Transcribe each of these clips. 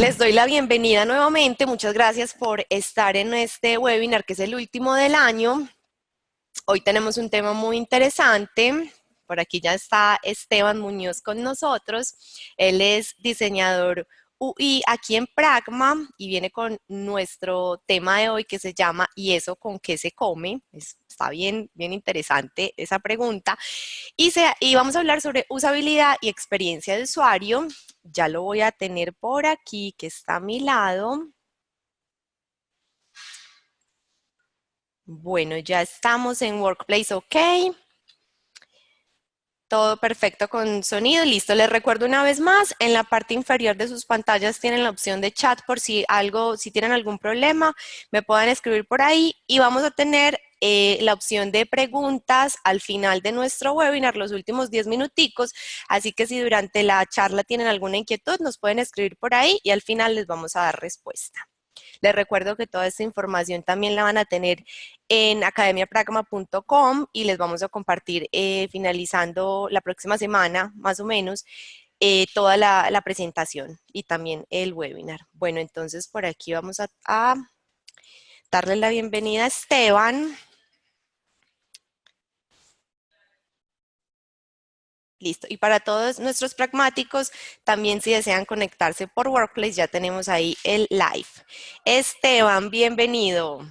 Les doy la bienvenida nuevamente. Muchas gracias por estar en este webinar que es el último del año. Hoy tenemos un tema muy interesante. Por aquí ya está Esteban Muñoz con nosotros. Él es diseñador UI aquí en Pragma y viene con nuestro tema de hoy que se llama ¿y eso con qué se come? Está bien interesante esa pregunta. Y vamos a hablar sobre usabilidad y experiencia de usuario. Ya lo voy a tener por aquí, que está a mi lado. Bueno, ya estamos en Workplace OK. Todo perfecto con sonido, listo. Les recuerdo una vez más, en la parte inferior de sus pantallas tienen la opción de chat por si tienen algún problema, me puedan escribir por ahí y vamos a tener la opción de preguntas al final de nuestro webinar, los últimos 10 minuticos, así que si durante la charla tienen alguna inquietud, nos pueden escribir por ahí y al final les vamos a dar respuesta. Les recuerdo que toda esta información también la van a tener en academiapragma.com y les vamos a compartir finalizando la próxima semana, más o menos, toda la presentación y también el webinar. Bueno, entonces por aquí vamos a darle la bienvenida a Esteban. Listo. Y para todos nuestros pragmáticos, también si desean conectarse por Workplace, ya tenemos ahí el live. Esteban, bienvenido.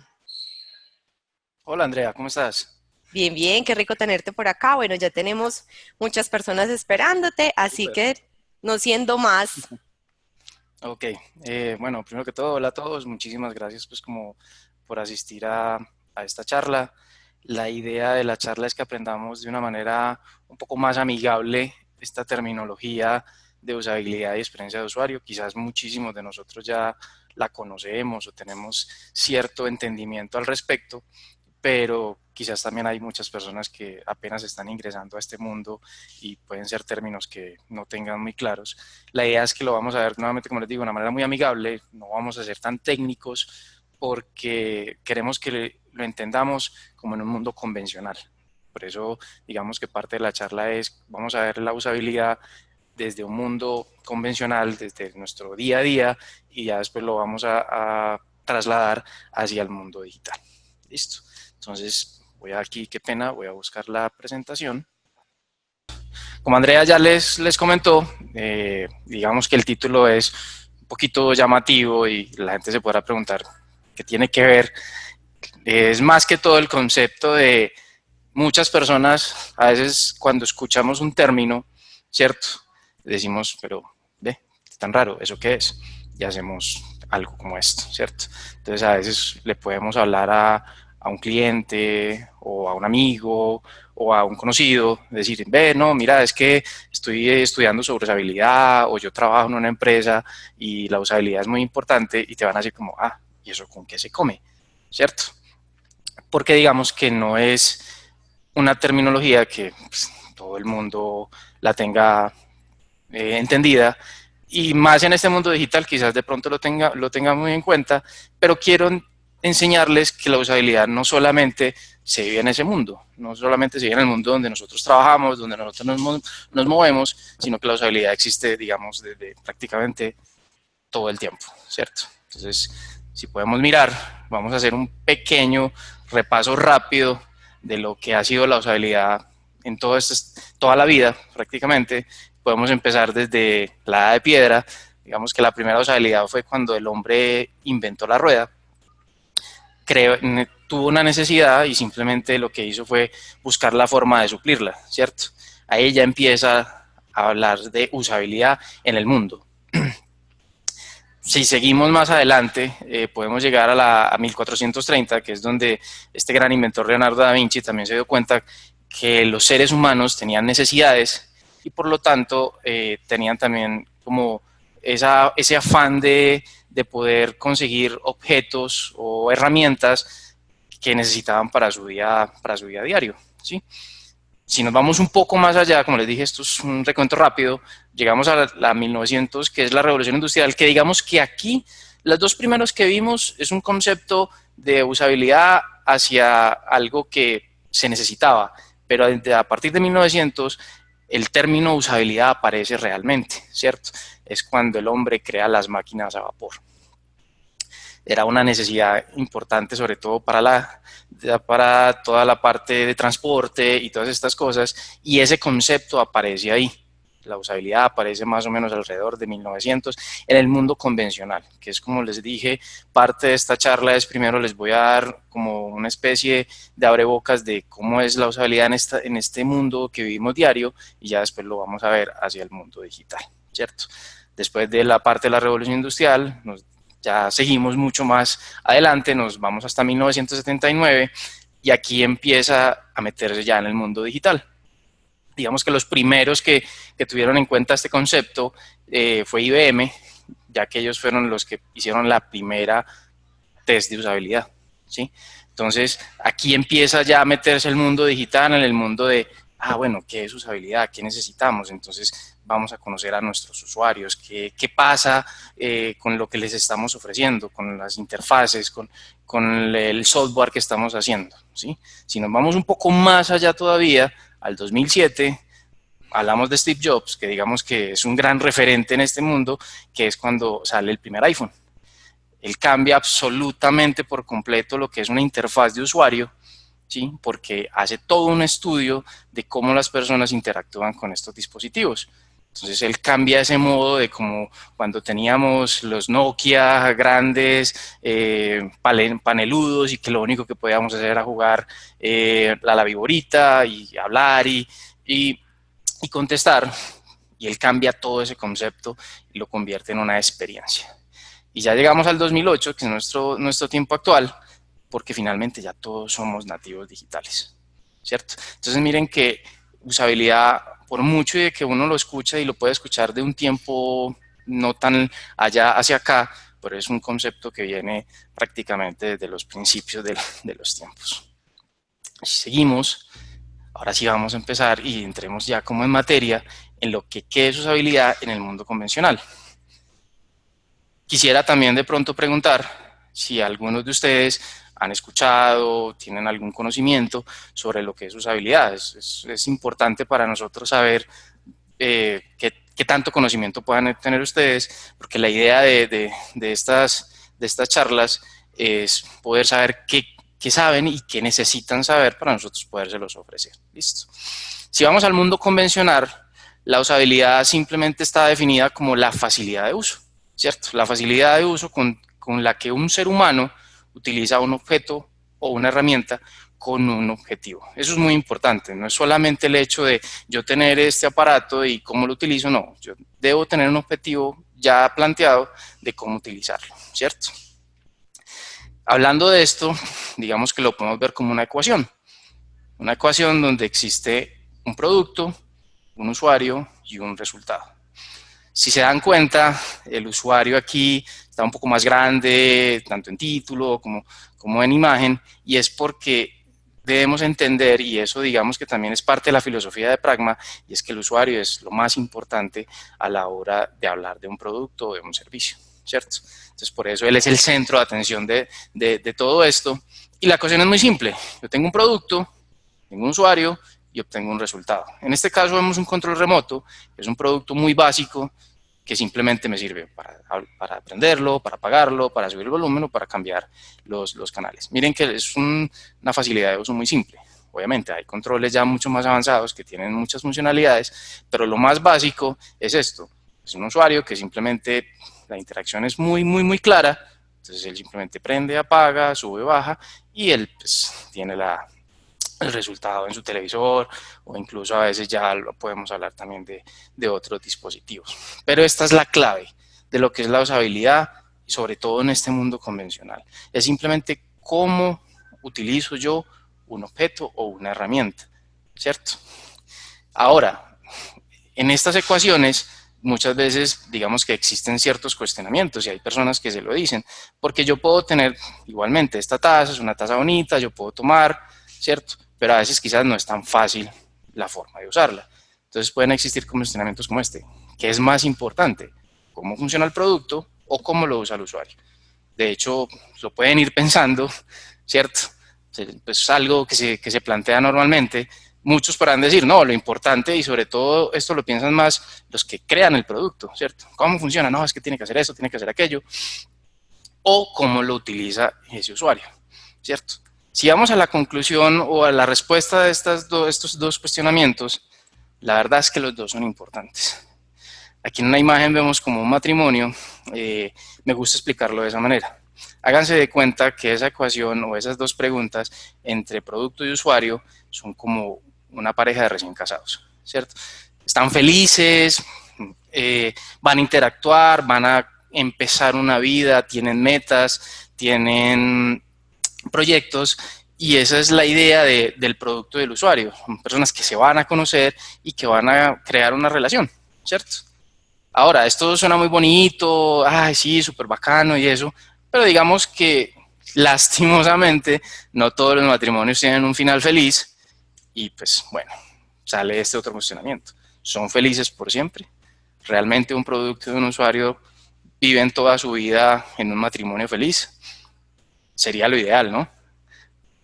Hola Andrea, ¿cómo estás? Bien, qué rico tenerte por acá. Bueno, ya tenemos muchas personas esperándote, así Súper. que no siendo más. Ok, bueno, primero que todo, hola a todos, muchísimas gracias pues como por asistir a esta charla. La idea de la charla es que aprendamos de una manera un poco más amigable esta terminología de usabilidad y experiencia de usuario. Quizás muchísimos de nosotros ya la conocemos o tenemos cierto entendimiento al respecto, pero quizás también hay muchas personas que apenas están ingresando a este mundo y pueden ser términos que no tengan muy claros. La idea es que lo vamos a ver nuevamente, como les digo, de una manera muy amigable, no vamos a ser tan técnicos porque queremos que lo entendamos como en un mundo convencional. Por eso, digamos que parte de la charla es, vamos a ver la usabilidad desde un mundo convencional, desde nuestro día a día, y ya después lo vamos a trasladar hacia el mundo digital. Listo. Entonces, voy aquí, qué pena, voy a buscar la presentación. Como Andrea ya les comentó, digamos que el título es un poquito llamativo y la gente se podrá preguntar qué tiene que ver. Es más que todo el concepto de muchas personas, a veces cuando escuchamos un término, ¿cierto? Decimos, pero ve, es tan raro, ¿eso qué es? Y hacemos algo como esto, ¿cierto? Entonces a veces le podemos hablar a un cliente o a un amigo o a un conocido, decir, ve, no, mira, es que estoy estudiando sobre usabilidad o yo trabajo en una empresa y la usabilidad es muy importante y te van a decir como, ah, ¿y eso con qué se come? ¿Cierto? Porque digamos que no es una terminología que pues, todo el mundo la tenga entendida y más en este mundo digital quizás de pronto lo tenga muy en cuenta, pero quiero enseñarles que la usabilidad no solamente se vive en ese mundo, no solamente se vive en el mundo donde nosotros trabajamos, donde nosotros nos movemos, sino que la usabilidad existe, digamos, desde prácticamente todo el tiempo, ¿cierto? Entonces, si podemos mirar, vamos a hacer un pequeño repaso rápido de lo que ha sido la usabilidad en toda la vida, prácticamente. Podemos empezar desde la edad de piedra. Digamos que la primera usabilidad fue cuando el hombre inventó la rueda. Tuvo una necesidad y simplemente lo que hizo fue buscar la forma de suplirla, ¿cierto? Ahí ya empieza a hablar de usabilidad en el mundo. Si seguimos más adelante, podemos llegar a 1430, que es donde este gran inventor Leonardo da Vinci también se dio cuenta que los seres humanos tenían necesidades y por lo tanto tenían también como ese afán de poder conseguir objetos o herramientas que necesitaban para su día a diario, ¿sí? Si nos vamos un poco más allá, como les dije, esto es un recuento rápido, llegamos a la 1900, que es la revolución industrial, que digamos que aquí los dos primeros que vimos es un concepto de usabilidad hacia algo que se necesitaba, pero a partir de 1900 el término usabilidad aparece realmente, ¿cierto? Es cuando el hombre crea las máquinas a vapor. Era una necesidad importante, sobre todo para toda la parte de transporte y todas estas cosas, y ese concepto aparece ahí. La usabilidad aparece más o menos alrededor de 1900 en el mundo convencional, que es como les dije, parte de esta charla es primero les voy a dar como una especie de abrebocas de cómo es la usabilidad en este mundo que vivimos diario, y ya después lo vamos a ver hacia el mundo digital, ¿cierto? Después de la parte de la revolución industrial, ya seguimos mucho más adelante, nos vamos hasta 1979 y aquí empieza a meterse ya en el mundo digital. Digamos que los primeros que tuvieron en cuenta este concepto fue IBM, ya que ellos fueron los que hicieron la primera test de usabilidad, ¿sí? Entonces, aquí empieza ya a meterse el mundo digital, en el mundo de, bueno, ¿qué es usabilidad? ¿Qué necesitamos? Entonces, vamos a conocer a nuestros usuarios, qué pasa con lo que les estamos ofreciendo, con las interfaces, con el software que estamos haciendo, ¿sí? Si nos vamos un poco más allá todavía, al 2007, hablamos de Steve Jobs, que digamos que es un gran referente en este mundo, que es cuando sale el primer iPhone. Él cambia absolutamente por completo lo que es una interfaz de usuario, ¿sí? Porque hace todo un estudio de cómo las personas interactúan con estos dispositivos. Entonces él cambia ese modo de como cuando teníamos los Nokia grandes, paneludos, y que lo único que podíamos hacer era jugar a la viborita y hablar y contestar. Y él cambia todo ese concepto y lo convierte en una experiencia. Y ya llegamos al 2008, que es nuestro tiempo actual, porque finalmente ya todos somos nativos digitales, ¿cierto? Entonces miren que usabilidad, por mucho de que uno lo escucha y lo puede escuchar de un tiempo no tan allá hacia acá, pero es un concepto que viene prácticamente desde los principios de los tiempos. Seguimos, ahora sí vamos a empezar y entremos ya como en materia en lo que es usabilidad en el mundo convencional. Quisiera también de pronto preguntar si algunos de ustedes han escuchado, tienen algún conocimiento sobre lo que es usabilidad. Es importante para nosotros saber qué tanto conocimiento puedan tener ustedes, porque la idea de estas charlas es poder saber qué saben y qué necesitan saber para nosotros podérselos ofrecer. Listo. Si vamos al mundo convencional, la usabilidad simplemente está definida como la facilidad de uso, ¿cierto? La facilidad de uso con la que un ser humano utiliza un objeto o una herramienta con un objetivo. Eso es muy importante, no es solamente el hecho de yo tener este aparato y cómo lo utilizo, no, yo debo tener un objetivo ya planteado de cómo utilizarlo, ¿cierto? Hablando de esto, digamos que lo podemos ver como una ecuación donde existe un producto, un usuario y un resultado. Si se dan cuenta, el usuario aquí está un poco más grande, tanto en título como en imagen, y es porque debemos entender, y eso digamos que también es parte de la filosofía de Pragma, y es que el usuario es lo más importante a la hora de hablar de un producto o de un servicio, ¿cierto? Entonces por eso él es el centro de atención de todo esto, y la ecuación es muy simple. Yo tengo un producto, tengo un usuario y obtengo un resultado. En este caso vemos un control remoto, que es un producto muy básico que simplemente me sirve para prenderlo, para apagarlo, para subir el volumen o para cambiar los canales. Miren que es una facilidad de uso muy simple. Obviamente hay controles ya mucho más avanzados que tienen muchas funcionalidades, pero lo más básico es esto. Es un usuario que simplemente la interacción es muy clara, entonces él simplemente prende, apaga, sube, baja y él pues, tiene el resultado en su televisor, o incluso a veces ya lo podemos hablar también de otros dispositivos. Pero esta es la clave de lo que es la usabilidad, sobre todo en este mundo convencional. Es simplemente cómo utilizo yo un objeto o una herramienta, ¿cierto? Ahora, en estas ecuaciones, muchas veces digamos que existen ciertos cuestionamientos y hay personas que se lo dicen, porque yo puedo tener igualmente esta taza, es una taza bonita, yo puedo tomar, ¿cierto? Pero a veces quizás no es tan fácil la forma de usarla. Entonces pueden existir cuestionamientos como este. ¿Qué es más importante? ¿Cómo funciona el producto o cómo lo usa el usuario? De hecho, lo pueden ir pensando, ¿cierto? Pues es algo que se plantea normalmente, Muchos podrán decir, no, lo importante, y sobre todo esto lo piensan más los que crean el producto, ¿cierto? ¿Cómo funciona? No, es que tiene que hacer eso, tiene que hacer aquello, o cómo lo utiliza ese usuario, ¿cierto? Si vamos a la conclusión o a la respuesta de estos dos cuestionamientos, la verdad es que los dos son importantes. Aquí en una imagen vemos como un matrimonio, me gusta explicarlo de esa manera. Háganse de cuenta que esa ecuación o esas dos preguntas entre producto y usuario son como una pareja de recién casados, ¿cierto? Están felices, van a interactuar, van a empezar una vida, tienen metas, tienen proyectos, y esa es la idea del producto y del usuario. Son personas que se van a conocer y que van a crear una relación, ¿cierto? Ahora, esto suena muy bonito, ay, sí, súper bacano y eso, pero digamos que lastimosamente no todos los matrimonios tienen un final feliz y pues bueno, sale este otro cuestionamiento. ¿Son felices por siempre? ¿Realmente un producto de un usuario vive en toda su vida en un matrimonio feliz? Sería lo ideal, ¿no?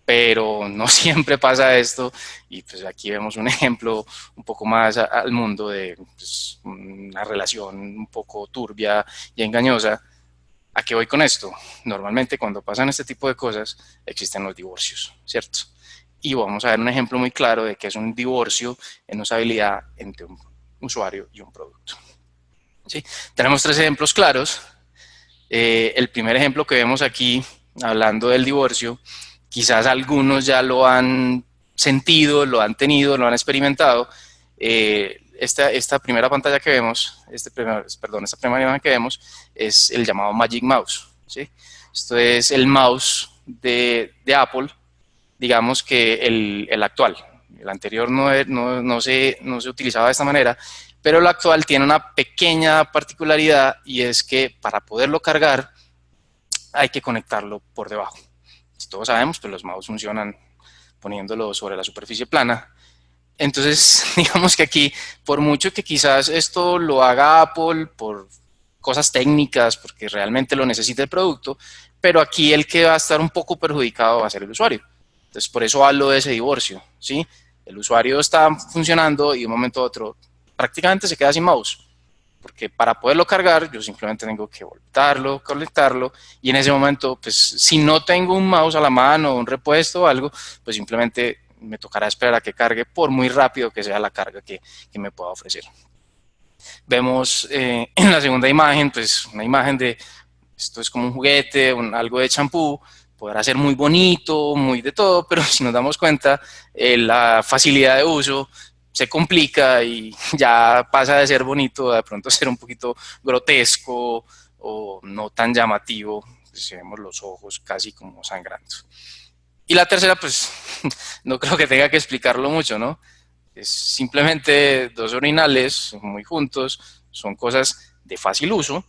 Pero no siempre pasa esto y pues aquí vemos un ejemplo un poco más al mundo de pues, una relación un poco turbia y engañosa. ¿A qué voy con esto? Normalmente cuando pasan este tipo de cosas existen los divorcios, ¿cierto? Y vamos a ver un ejemplo muy claro de que es un divorcio en usabilidad entre un usuario y un producto. ¿Sí? Tenemos tres ejemplos claros. El primer ejemplo que vemos aquí, hablando del divorcio, quizás algunos ya lo han sentido, lo han tenido, lo han experimentado. Esta primera pantalla que vemos, esta primera imagen que vemos, es el llamado Magic Mouse, ¿sí? Esto es el mouse de Apple, digamos que el actual. El anterior no se utilizaba de esta manera, pero el actual tiene una pequeña particularidad y es que para poderlo cargar hay que conectarlo por debajo. Si todos sabemos, pues los mouse funcionan poniéndolo sobre la superficie plana. Entonces, digamos que aquí, por mucho que quizás esto lo haga Apple por cosas técnicas, porque realmente lo necesita el producto, pero aquí el que va a estar un poco perjudicado va a ser el usuario. Entonces, por eso hablo de ese divorcio, ¿sí? El usuario está funcionando y de un momento a otro prácticamente se queda sin mouse, porque para poderlo cargar yo simplemente tengo que voltarlo, conectarlo, y en ese momento, pues si no tengo un mouse a la mano, un repuesto o algo, pues simplemente me tocará esperar a que cargue, por muy rápido que sea la carga que me pueda ofrecer. Vemos en la segunda imagen, pues una imagen de, esto es como un juguete, algo de champú, podrá ser muy bonito, muy de todo, pero si nos damos cuenta, la facilidad de uso se complica y ya pasa de ser bonito a de pronto ser un poquito grotesco o no tan llamativo, pues vemos los ojos casi como sangrando. Y la tercera, pues no creo que tenga que explicarlo mucho, ¿no? Es simplemente dos orinales muy juntos, son cosas de fácil uso,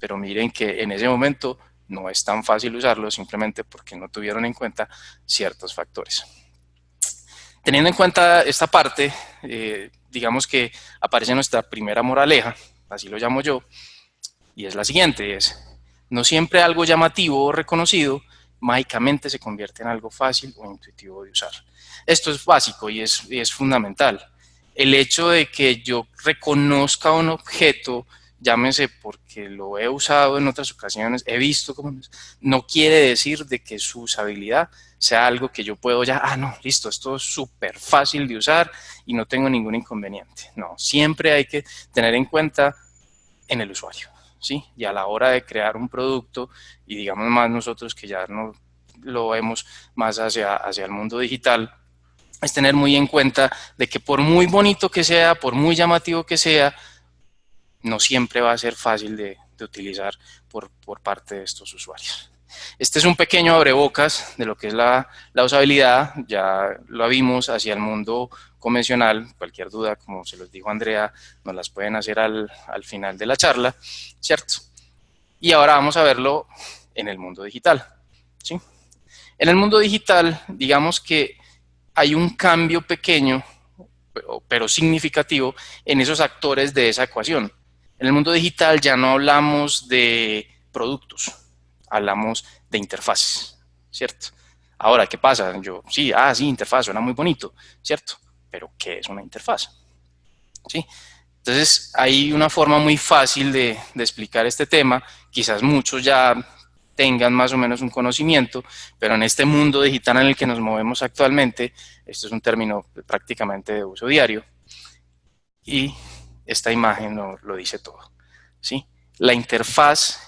pero miren que en ese momento no es tan fácil usarlo simplemente porque no tuvieron en cuenta ciertos factores. Teniendo en cuenta esta parte, digamos que aparece nuestra primera moraleja, así lo llamo yo, y es la siguiente, es no siempre algo llamativo o reconocido mágicamente se convierte en algo fácil o intuitivo de usar. Esto es básico y es fundamental. El hecho de que yo reconozca un objeto, llámese porque lo he usado en otras ocasiones, he visto cómo, no quiere decir de que su usabilidad sea algo que yo puedo ya, no, listo, esto es súper fácil de usar y no tengo ningún inconveniente. No, siempre hay que tener en cuenta en el usuario, ¿sí? Y a la hora de crear un producto, y digamos más nosotros que ya no lo vemos más hacia el mundo digital, es tener muy en cuenta de que por muy bonito que sea, por muy llamativo que sea, no siempre va a ser fácil de utilizar por parte de estos usuarios. Este es un pequeño abrebocas de lo que es la usabilidad, ya lo vimos hacia el mundo convencional. Cualquier duda, como se los dijo Andrea, nos las pueden hacer al final de la charla, ¿cierto? Y ahora vamos a verlo en el mundo digital, ¿sí? En el mundo digital, digamos que hay un cambio pequeño, pero significativo, en esos actores de esa ecuación. En el mundo digital ya no hablamos de productos, hablamos de interfaces, ¿cierto? Ahora, ¿qué pasa? Sí, interfaz, suena muy bonito, ¿cierto? pero ¿qué es una interfaz? ¿Sí? Entonces, hay una forma muy fácil de explicar este tema. Quizás muchos ya tengan más o menos un conocimiento, pero en este mundo digital en el que nos movemos actualmente, esto es un término prácticamente de uso diario y esta imagen lo dice todo. ¿Sí? La interfaz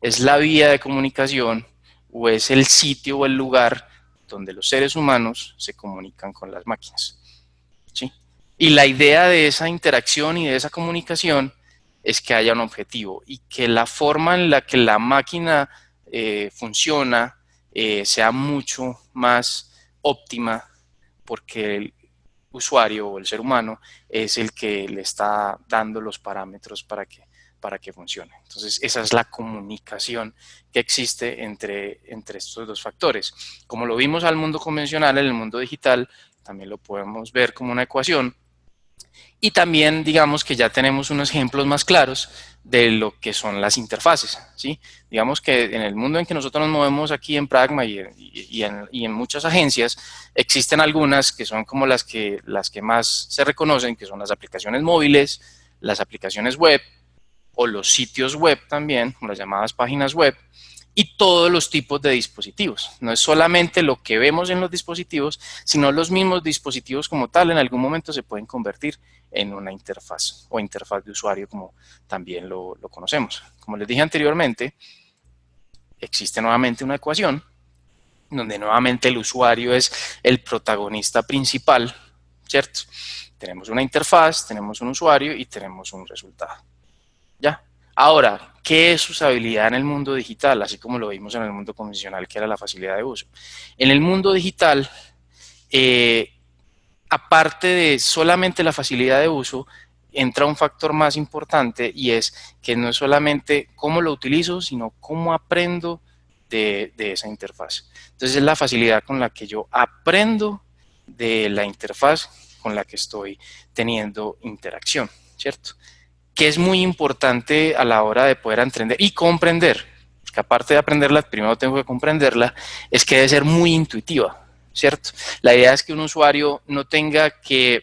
es la vía de comunicación o es el sitio o el lugar donde los seres humanos se comunican con las máquinas. ¿Sí? Y la idea de esa interacción y de esa comunicación es que haya un objetivo y que la forma en la que la máquina funciona sea mucho más óptima porque el usuario o el ser humano es el que le está dando los parámetros para que funcione. Entonces, esa es la comunicación que existe entre estos dos factores. Como lo vimos al mundo convencional, en el mundo digital, también lo podemos ver como una ecuación. Y también digamos que ya tenemos unos ejemplos más claros de lo que son las interfaces, ¿sí? Digamos que en el mundo en que nosotros nos movemos aquí en Pragma y en muchas agencias, existen algunas que son como las que más se reconocen, que son las aplicaciones móviles, las aplicaciones web o los sitios web también, las llamadas páginas web, y todos los tipos de dispositivos. No es solamente lo que vemos en los dispositivos, sino los mismos dispositivos como tal en algún momento se pueden convertir en una interfaz o interfaz de usuario como también lo conocemos. Como les dije anteriormente, existe nuevamente una ecuación donde nuevamente el usuario es el protagonista principal, ¿cierto? Tenemos una interfaz, tenemos un usuario y tenemos un resultado. ¿Ya? Ahora, ¿qué es usabilidad en el mundo digital? Así como lo vimos en el mundo convencional, que era la facilidad de uso. En el mundo digital, eh, aparte de solamente la facilidad de uso, entra un factor más importante y es que no es solamente cómo lo utilizo, sino cómo aprendo de esa interfaz. Entonces es la facilidad con la que yo aprendo de la interfaz con la que estoy teniendo interacción, ¿cierto? Que es muy importante a la hora de poder entender y comprender, porque aparte de aprenderla, primero tengo que comprenderla, es que debe ser muy intuitiva, ¿cierto? La idea es que un usuario no tenga que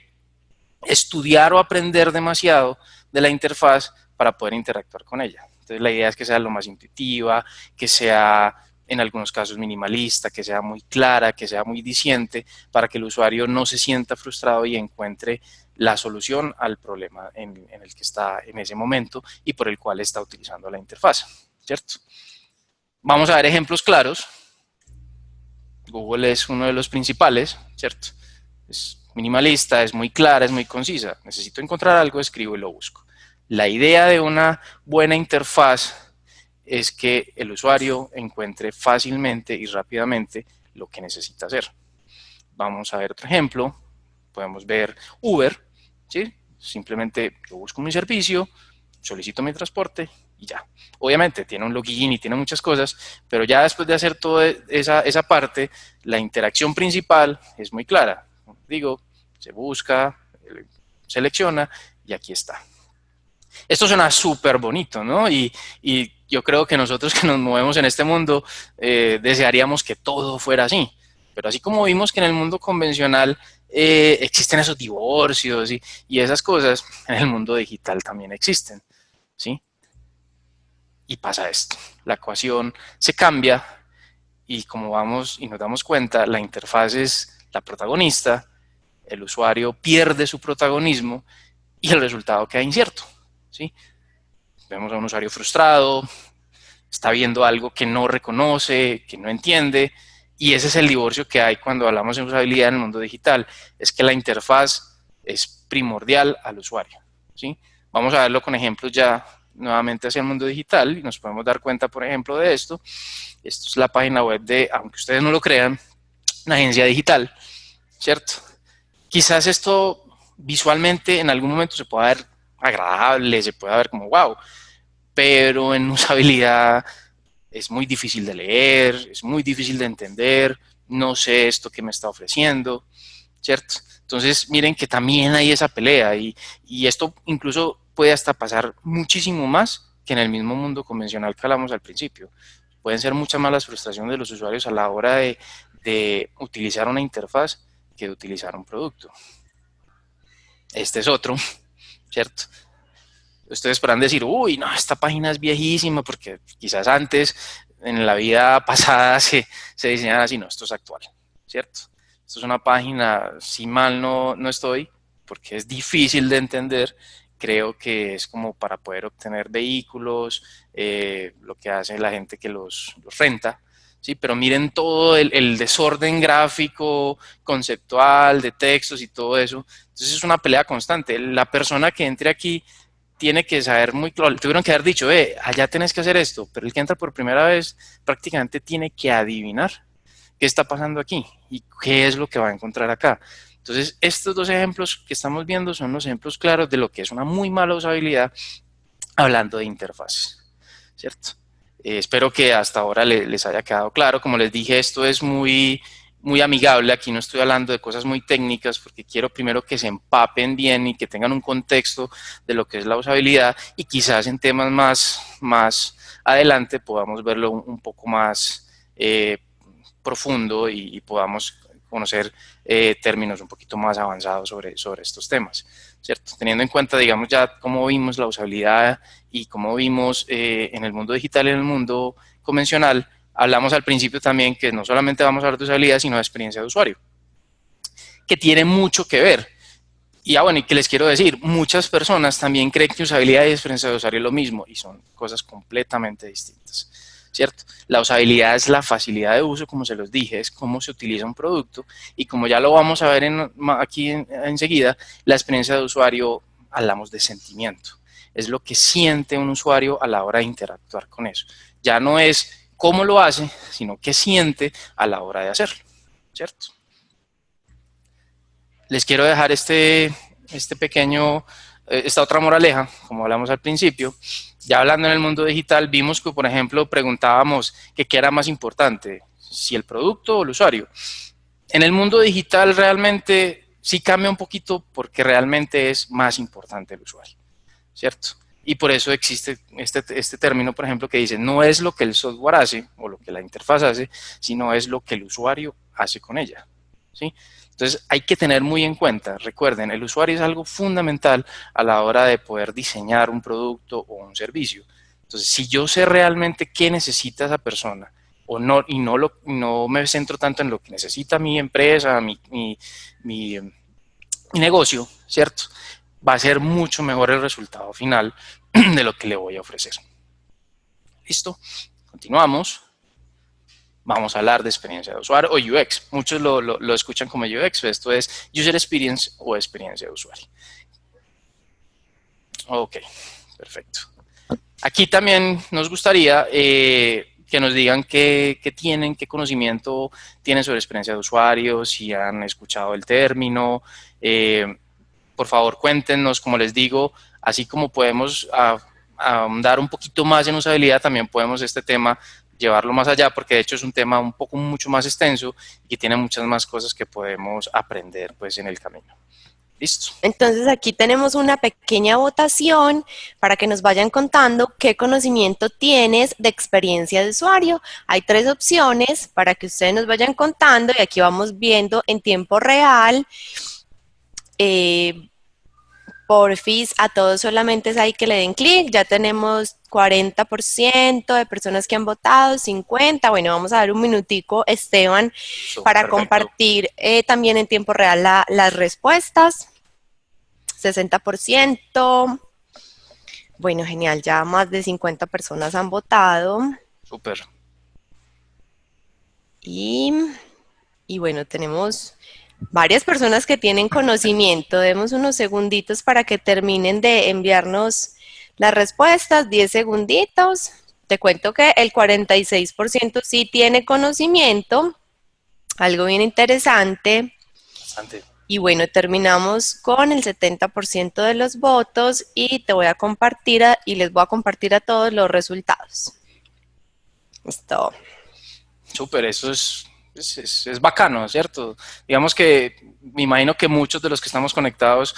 estudiar o aprender demasiado de la interfaz para poder interactuar con ella. Entonces la idea es que sea lo más intuitiva, que sea en algunos casos minimalista, que sea muy clara, que sea muy diciente, para que el usuario no se sienta frustrado y encuentre la solución al problema en el que está en ese momento y por el cual está utilizando la interfaz, ¿cierto? Vamos a ver ejemplos claros. Google es uno de los principales, ¿cierto? Es minimalista, es muy clara, es muy concisa. Necesito encontrar algo, escribo y lo busco. La idea de una buena interfaz es que el usuario encuentre fácilmente y rápidamente lo que necesita hacer. Vamos a ver otro ejemplo. Podemos ver Uber, ¿sí? Simplemente yo busco mi servicio, solicito mi transporte y ya. Obviamente tiene un login y tiene muchas cosas, pero ya después de hacer toda esa parte, la interacción principal es muy clara. Digo, se busca, selecciona y aquí está. Esto suena súper bonito, ¿no? Y yo creo que nosotros que nos movemos en este mundo desearíamos que todo fuera así. Pero así como vimos que en el mundo convencional existen esos divorcios y esas cosas, en el mundo digital también existen, ¿sí? Y pasa esto, la ecuación se cambia y como vamos y nos damos cuenta, la interfaz es la protagonista, el usuario pierde su protagonismo y el resultado queda incierto, ¿sí? Vemos a un usuario frustrado, está viendo algo que no reconoce, que no entiende, y ese es el divorcio que hay cuando hablamos de usabilidad en el mundo digital, es que la interfaz es primordial al usuario, ¿sí? Vamos a verlo con ejemplos ya nuevamente hacia el mundo digital y nos podemos dar cuenta, por ejemplo, de esto. Esto es la página web de, aunque ustedes no lo crean, una agencia digital, ¿cierto? Quizás esto visualmente en algún momento se pueda ver agradable, se pueda ver como wow, pero en usabilidad es muy difícil de leer, es muy difícil de entender, no sé esto que me está ofreciendo, ¿cierto? Entonces miren que también hay esa pelea y esto incluso puede hasta pasar muchísimo más que en el mismo mundo convencional que hablamos al principio. Pueden ser muchas más las frustraciones de los usuarios a la hora de utilizar una interfaz que de utilizar un producto. Este es otro, ¿cierto? Ustedes podrán decir, uy, no, esta página es viejísima, porque quizás antes, en la vida pasada, se diseñaba así. No, esto es actual, ¿cierto? Esto es una página, si mal no estoy, porque es difícil de entender. Creo que es como para poder obtener vehículos, lo que hace la gente que los renta, ¿sí? Pero miren todo el desorden gráfico, conceptual, de textos y todo eso. Entonces es una pelea constante. La persona que entre aquí tiene que saber muy claro, tuvieron que haber dicho, allá tenés que hacer esto, pero el que entra por primera vez prácticamente tiene que adivinar qué está pasando aquí y qué es lo que va a encontrar acá. Entonces, estos dos ejemplos que estamos viendo son los ejemplos claros de lo que es una muy mala usabilidad hablando de interfaces, ¿cierto? Espero que hasta ahora les haya quedado claro. Como les dije, esto es muy amigable. Aquí no estoy hablando de cosas muy técnicas porque quiero primero que se empapen bien y que tengan un contexto de lo que es la usabilidad y quizás en temas más adelante podamos verlo un poco más profundo y podamos conocer términos un poquito más avanzados sobre estos temas, ¿cierto? Teniendo en cuenta, digamos, ya cómo vimos la usabilidad y cómo vimos en el mundo digital y en el mundo convencional, hablamos al principio también que no solamente vamos a hablar de usabilidad, sino de experiencia de usuario, que tiene mucho que ver. Y bueno, y que les quiero decir, muchas personas también creen que usabilidad y experiencia de usuario es lo mismo y son cosas completamente distintas, ¿cierto? La usabilidad es la facilidad de uso, como se los dije, es cómo se utiliza un producto y como ya lo vamos a ver aquí enseguida, la experiencia de usuario hablamos de sentimiento, es lo que siente un usuario a la hora de interactuar con eso. Ya no es cómo lo hace, sino qué siente a la hora de hacerlo, ¿cierto? Les quiero dejar este pequeño, esta otra moraleja, como hablamos al principio. Ya hablando en el mundo digital, vimos que, por ejemplo, preguntábamos que qué era más importante, si el producto o el usuario. En el mundo digital realmente sí cambia un poquito porque realmente es más importante el usuario, ¿cierto? Y por eso existe este término, por ejemplo, que dice, no es lo que el software hace o lo que la interfaz hace, sino es lo que el usuario hace con ella, ¿sí? Entonces hay que tener muy en cuenta, recuerden, el usuario es algo fundamental a la hora de poder diseñar un producto o un servicio. Entonces, si yo sé realmente qué necesita esa persona, o no, y no me centro tanto en lo que necesita mi empresa, mi negocio, ¿cierto? Va a ser mucho mejor el resultado final de lo que le voy a ofrecer. ¿Listo? Continuamos. Vamos a hablar de experiencia de usuario o UX. Muchos lo escuchan como UX, esto es User Experience o experiencia de usuario. Ok, perfecto. Aquí también nos gustaría que nos digan qué tienen, qué conocimiento tienen sobre experiencia de usuario, si han escuchado el término. Por favor, cuéntenos, como les digo, así como podemos ahondar un poquito más en usabilidad, también podemos este tema llevarlo más allá, porque de hecho es un tema un poco mucho más extenso y que tiene muchas más cosas que podemos aprender pues en el camino. Listo. Entonces aquí tenemos una pequeña votación para que nos vayan contando qué conocimiento tienes de experiencia de usuario. Hay 3 opciones para que ustedes nos vayan contando y aquí vamos viendo en tiempo real. Porfis, a todos solamente es ahí que le den clic, ya tenemos 40% de personas que han votado, 50%, bueno, vamos a dar un minutico, Esteban, para Perfecto. compartir también en tiempo real las respuestas, 60%, bueno, genial, ya más de 50 personas han votado, Súper. y bueno, tenemos varias personas que tienen conocimiento. Demos unos segunditos para que terminen de enviarnos las respuestas, 10 segunditos. Te cuento que el 46% sí tiene conocimiento, algo bien interesante. Bastante. Y bueno, terminamos con el 70% de los votos y te voy a compartir y les voy a compartir a todos los resultados. Listo. Súper, eso es bacano, ¿cierto? Digamos que me imagino que muchos de los que estamos conectados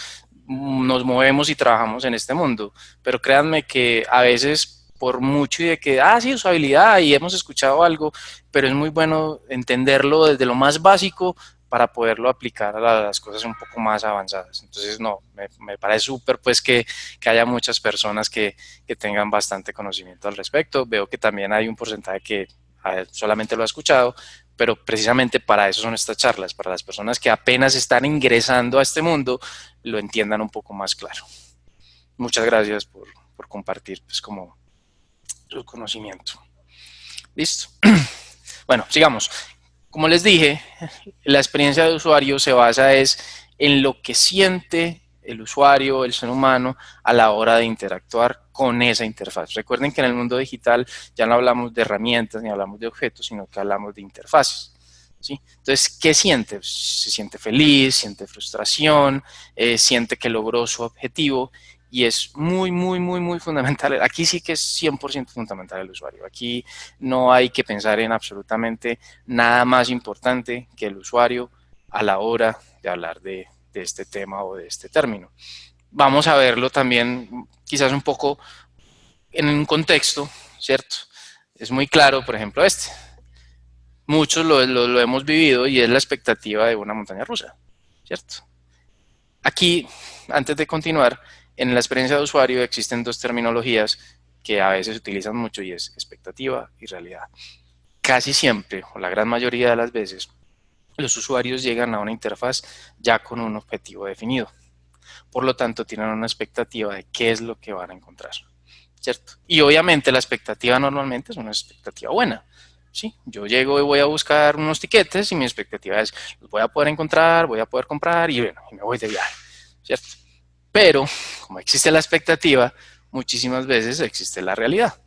nos movemos y trabajamos en este mundo, pero créanme que a veces por mucho y de que, sí, usabilidad y hemos escuchado algo, pero es muy bueno entenderlo desde lo más básico para poderlo aplicar a las cosas un poco más avanzadas. Entonces, no, me parece súper pues que haya muchas personas que tengan bastante conocimiento al respecto. Veo que también hay un porcentaje que solamente lo ha escuchado, pero precisamente para eso son estas charlas, para las personas que apenas están ingresando a este mundo, lo entiendan un poco más claro. Muchas gracias por compartir pues como su conocimiento. Listo. Bueno, sigamos. Como les dije, la experiencia de usuario se basa en lo que siente el usuario, el ser humano, a la hora de interactuar con esa interfaz. Recuerden que en el mundo digital ya no hablamos de herramientas ni hablamos de objetos, sino que hablamos de interfaces. ¿Sí? Entonces, ¿qué siente? Se siente feliz, siente frustración, siente que logró su objetivo, y es muy fundamental. Aquí sí que es 100% fundamental el usuario. Aquí no hay que pensar en absolutamente nada más importante que el usuario a la hora de hablar de este tema o de este término. Vamos a verlo también quizás un poco en un contexto, ¿cierto? Es muy claro, por ejemplo, muchos lo hemos vivido, y es la expectativa de una montaña rusa, ¿cierto? Aquí, antes de continuar, en la experiencia de usuario existen dos terminologías que a veces se utilizan mucho, y es expectativa y realidad. Casi siempre, o la gran mayoría de las veces, los usuarios llegan a una interfaz ya con un objetivo definido. Por lo tanto, tienen una expectativa de qué es lo que van a encontrar, ¿cierto? Y obviamente la expectativa normalmente es una expectativa buena. ¿Sí? Yo llego y voy a buscar unos tiquetes y mi expectativa es, los voy a poder encontrar, voy a poder comprar y bueno, y me voy de viaje, ¿cierto? Pero, como existe la expectativa, muchísimas veces existe la realidad.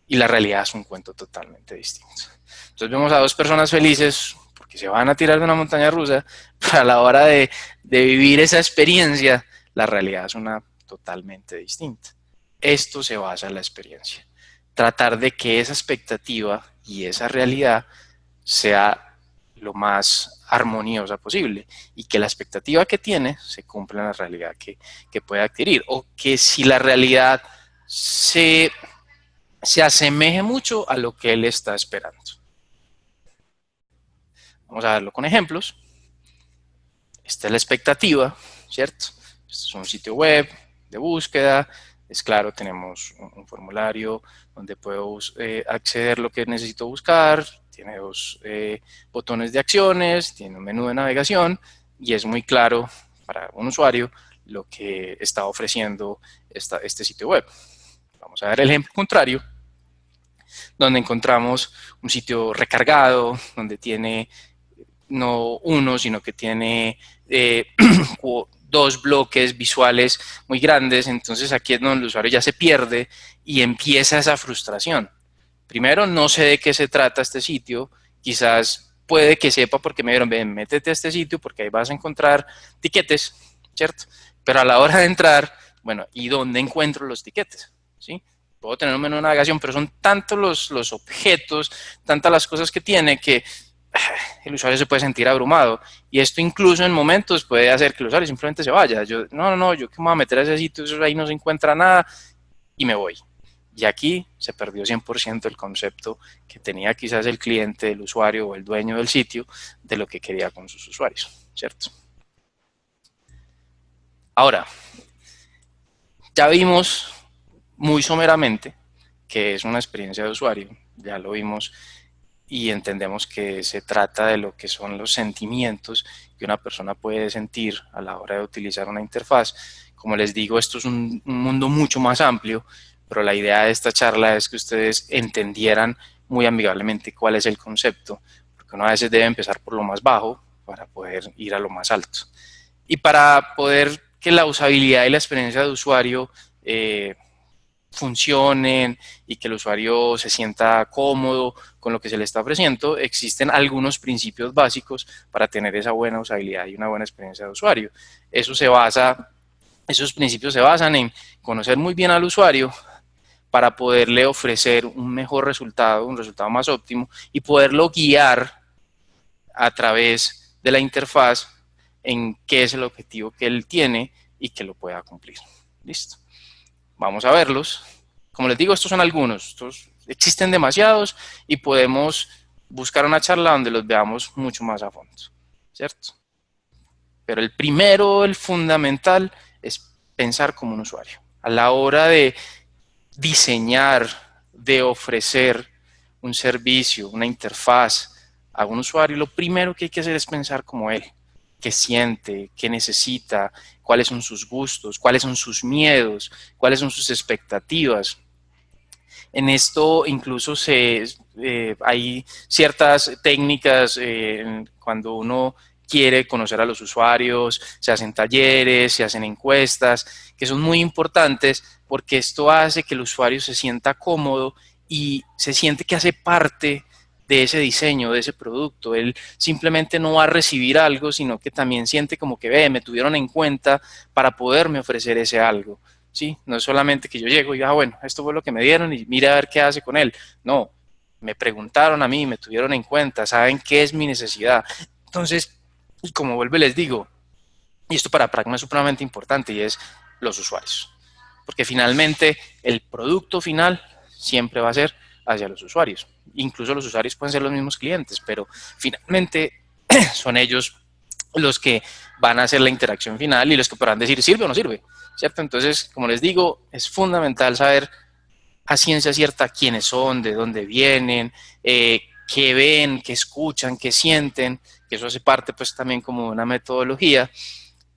Y la realidad es un cuento totalmente distinto. Entonces vemos a dos personas felices porque se van a tirar de una montaña rusa, pero a la hora de vivir esa experiencia, la realidad es una totalmente distinta. Esto se basa en la experiencia. Tratar de que esa expectativa y esa realidad sea lo más armoniosa posible, y que la expectativa que tiene se cumpla en la realidad que puede adquirir, o que si la realidad se asemeje mucho a lo que él está esperando. Vamos a verlo con ejemplos. Esta es la expectativa, ¿cierto? Este es un sitio web de búsqueda. Es claro, tenemos un formulario donde puedo acceder a lo que necesito buscar. Tiene dos botones de acciones, tiene un menú de navegación, y es muy claro para un usuario lo que está ofreciendo este sitio web. Vamos a ver el ejemplo contrario, donde encontramos un sitio recargado, donde tiene no uno, sino que tiene dos bloques visuales muy grandes. Entonces aquí es donde el usuario ya se pierde y empieza esa frustración. Primero, no sé de qué se trata este sitio, quizás puede que sepa porque me dijeron, ven, métete a este sitio porque ahí vas a encontrar tiquetes, ¿cierto? Pero a la hora de entrar, bueno, ¿y dónde encuentro los tiquetes? ¿Sí? Puedo tener un menú de navegación, pero son tantos los objetos, tantas las cosas que tiene, que el usuario se puede sentir abrumado, y esto incluso en momentos puede hacer que el usuario simplemente se vaya. Yo que me voy a meter a ese sitio, eso ahí no se encuentra nada, y me voy. Y aquí se perdió 100% el concepto que tenía quizás el cliente, el usuario o el dueño del sitio de lo que quería con sus usuarios, ¿cierto? Ahora, ya vimos muy someramente que es una experiencia de usuario, ya lo vimos y entendemos que se trata de lo que son los sentimientos que una persona puede sentir a la hora de utilizar una interfaz. Como les digo, esto es un mundo mucho más amplio, pero la idea de esta charla es que ustedes entendieran muy amigablemente cuál es el concepto, porque uno a veces debe empezar por lo más bajo para poder ir a lo más alto. Y para poder que la usabilidad y la experiencia de usuario funcionen y que el usuario se sienta cómodo con lo que se le está ofreciendo, existen algunos principios básicos para tener esa buena usabilidad y una buena experiencia de usuario. Esos principios se basan en conocer muy bien al usuario para poderle ofrecer un mejor resultado, un resultado más óptimo, y poderlo guiar a través de la interfaz en qué es el objetivo que él tiene y que lo pueda cumplir. Listo. Vamos a verlos. Como les digo, estos son algunos. Existen demasiados y podemos buscar una charla donde los veamos mucho más a fondo, ¿cierto? Pero el primero, el fundamental, es pensar como un usuario. A la hora de diseñar, de ofrecer un servicio, una interfaz a un usuario, lo primero que hay que hacer es pensar como él, qué siente, qué necesita, cuáles son sus gustos, cuáles son sus miedos, cuáles son sus expectativas. En esto incluso hay ciertas técnicas cuando uno quiere conocer a los usuarios, se hacen talleres, se hacen encuestas, que son muy importantes porque esto hace que el usuario se sienta cómodo y se siente que hace parte de ese diseño, de ese producto. Él simplemente no va a recibir algo, sino que también siente como que, ve, me tuvieron en cuenta para poderme ofrecer ese algo. ¿Sí? No es solamente que yo llego y diga, bueno, esto fue lo que me dieron y mira a ver qué hace con él. No, me preguntaron a mí, me tuvieron en cuenta, saben qué es mi necesidad. Entonces, como vuelvo y les digo, y esto para Pragma es supremamente importante y es los usuarios. Porque finalmente el producto final siempre va a ser hacia los usuarios. Incluso los usuarios pueden ser los mismos clientes, pero finalmente son ellos los que van a hacer la interacción final y los que podrán decir sirve o no sirve, ¿cierto? Entonces, como les digo, es fundamental saber a ciencia cierta quiénes son, de dónde vienen, qué ven, qué escuchan, qué sienten, que eso hace parte pues también como de una metodología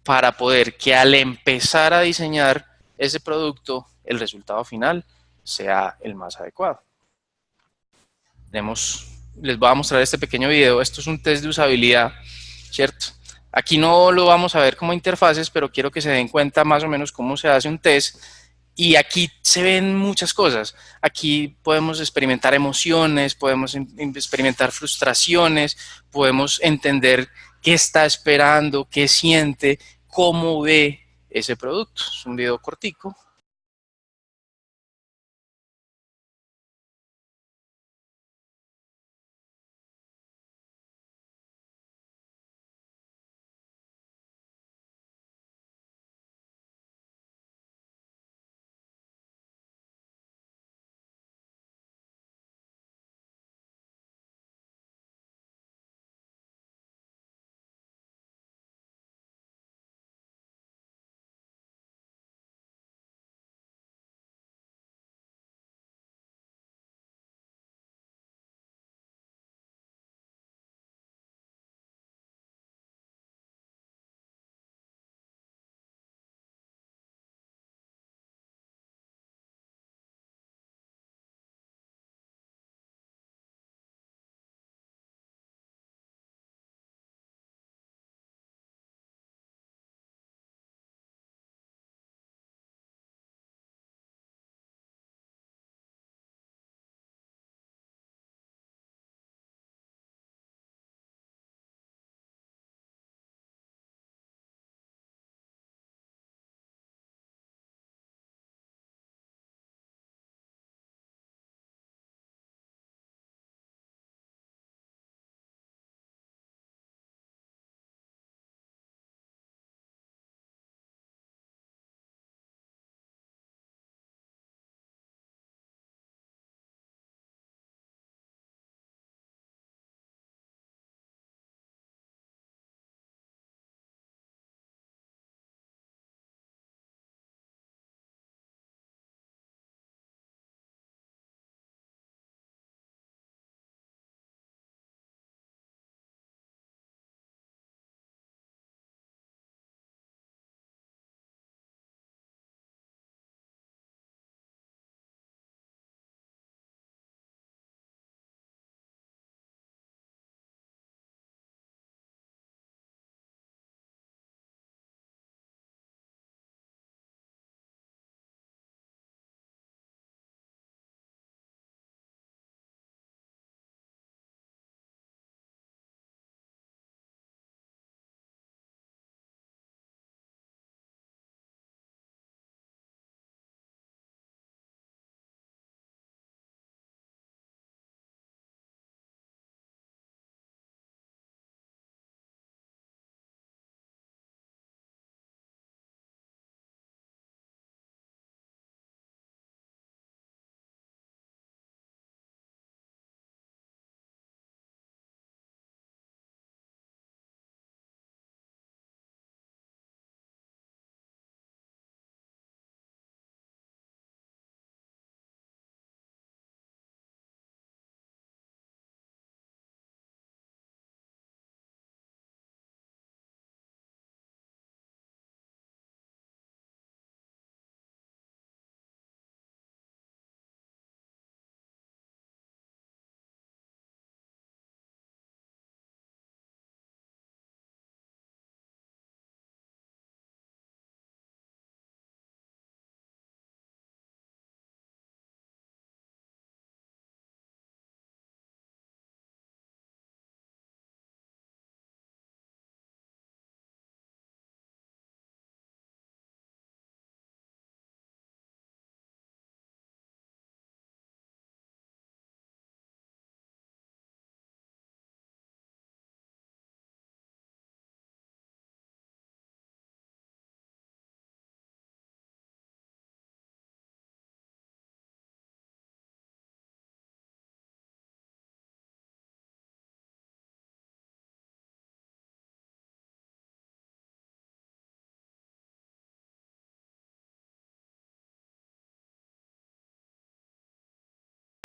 para poder que al empezar a diseñar ese producto, el resultado final sea el más adecuado. Les voy a mostrar este pequeño video. Esto es un test de usabilidad, ¿cierto? Aquí no lo vamos a ver como interfaces, pero quiero que se den cuenta más o menos cómo se hace un test. Y aquí se ven muchas cosas. Aquí podemos experimentar emociones, podemos experimentar frustraciones, podemos entender qué está esperando, qué siente, cómo ve ese producto. Es un video cortico.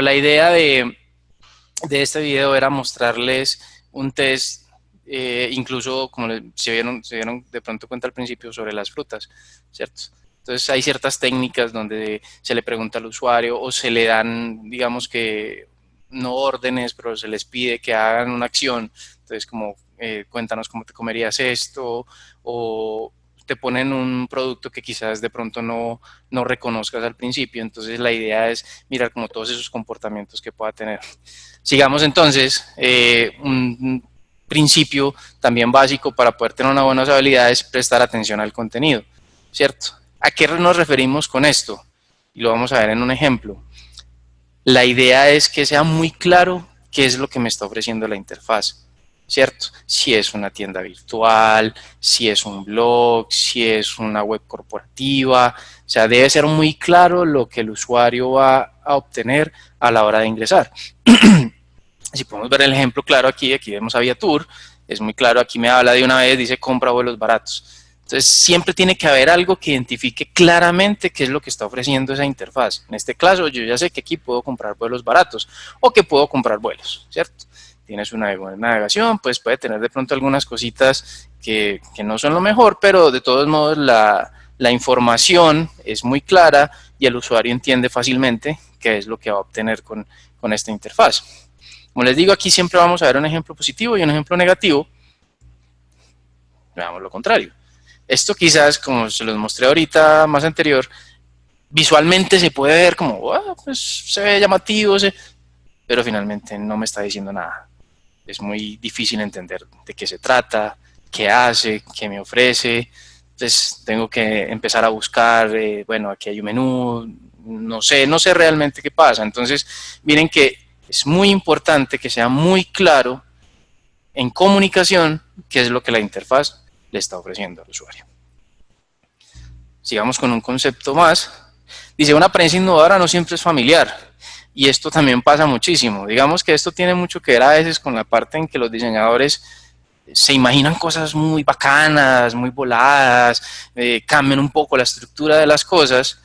la idea de este video era mostrarles un test, incluso como se dieron de pronto cuenta al principio sobre las frutas, ¿cierto? Entonces hay ciertas técnicas donde se le pregunta al usuario o se le dan, digamos que, no órdenes, pero se les pide que hagan una acción. Entonces como, cuéntanos cómo te comerías esto, o te ponen un producto que quizás de pronto no reconozcas al principio. Entonces la idea es mirar como todos esos comportamientos que pueda tener. Sigamos entonces, un principio también básico para poder tener una buena usabilidad es prestar atención al contenido, ¿cierto? ¿A qué nos referimos con esto? Y lo vamos a ver en un ejemplo. La idea es que sea muy claro qué es lo que me está ofreciendo la interfaz, ¿cierto? Si es una tienda virtual, si es un blog, si es una web corporativa, o sea, debe ser muy claro lo que el usuario va a obtener a la hora de ingresar. Si podemos ver el ejemplo claro aquí vemos a Viatur, es muy claro, aquí me habla de una vez, dice compra vuelos baratos. Entonces siempre tiene que haber algo que identifique claramente qué es lo que está ofreciendo esa interfaz. En este caso yo ya sé que aquí puedo comprar vuelos baratos o que puedo comprar vuelos, ¿cierto? Tienes una navegación, pues puede tener de pronto algunas cositas que no son lo mejor, pero de todos modos la información es muy clara y el usuario entiende fácilmente qué es lo que va a obtener con esta interfaz. Como les digo, aquí siempre vamos a ver un ejemplo positivo y un ejemplo negativo. Veamos lo contrario. Esto quizás, como se los mostré ahorita más anterior, visualmente se puede ver como, pues se ve llamativo, pero finalmente no me está diciendo nada. Es muy difícil entender de qué se trata, qué hace, qué me ofrece. Entonces tengo que empezar a buscar, bueno, aquí hay un menú, no sé realmente qué pasa. Entonces, miren que es muy importante que sea muy claro en comunicación qué es lo que la interfaz le está ofreciendo al usuario. Sigamos con un concepto más. Dice, una apariencia innovadora no siempre es familiar. Y esto también pasa muchísimo. Digamos que esto tiene mucho que ver a veces con la parte en que los diseñadores se imaginan cosas muy bacanas, muy voladas, cambian un poco la estructura de las cosas,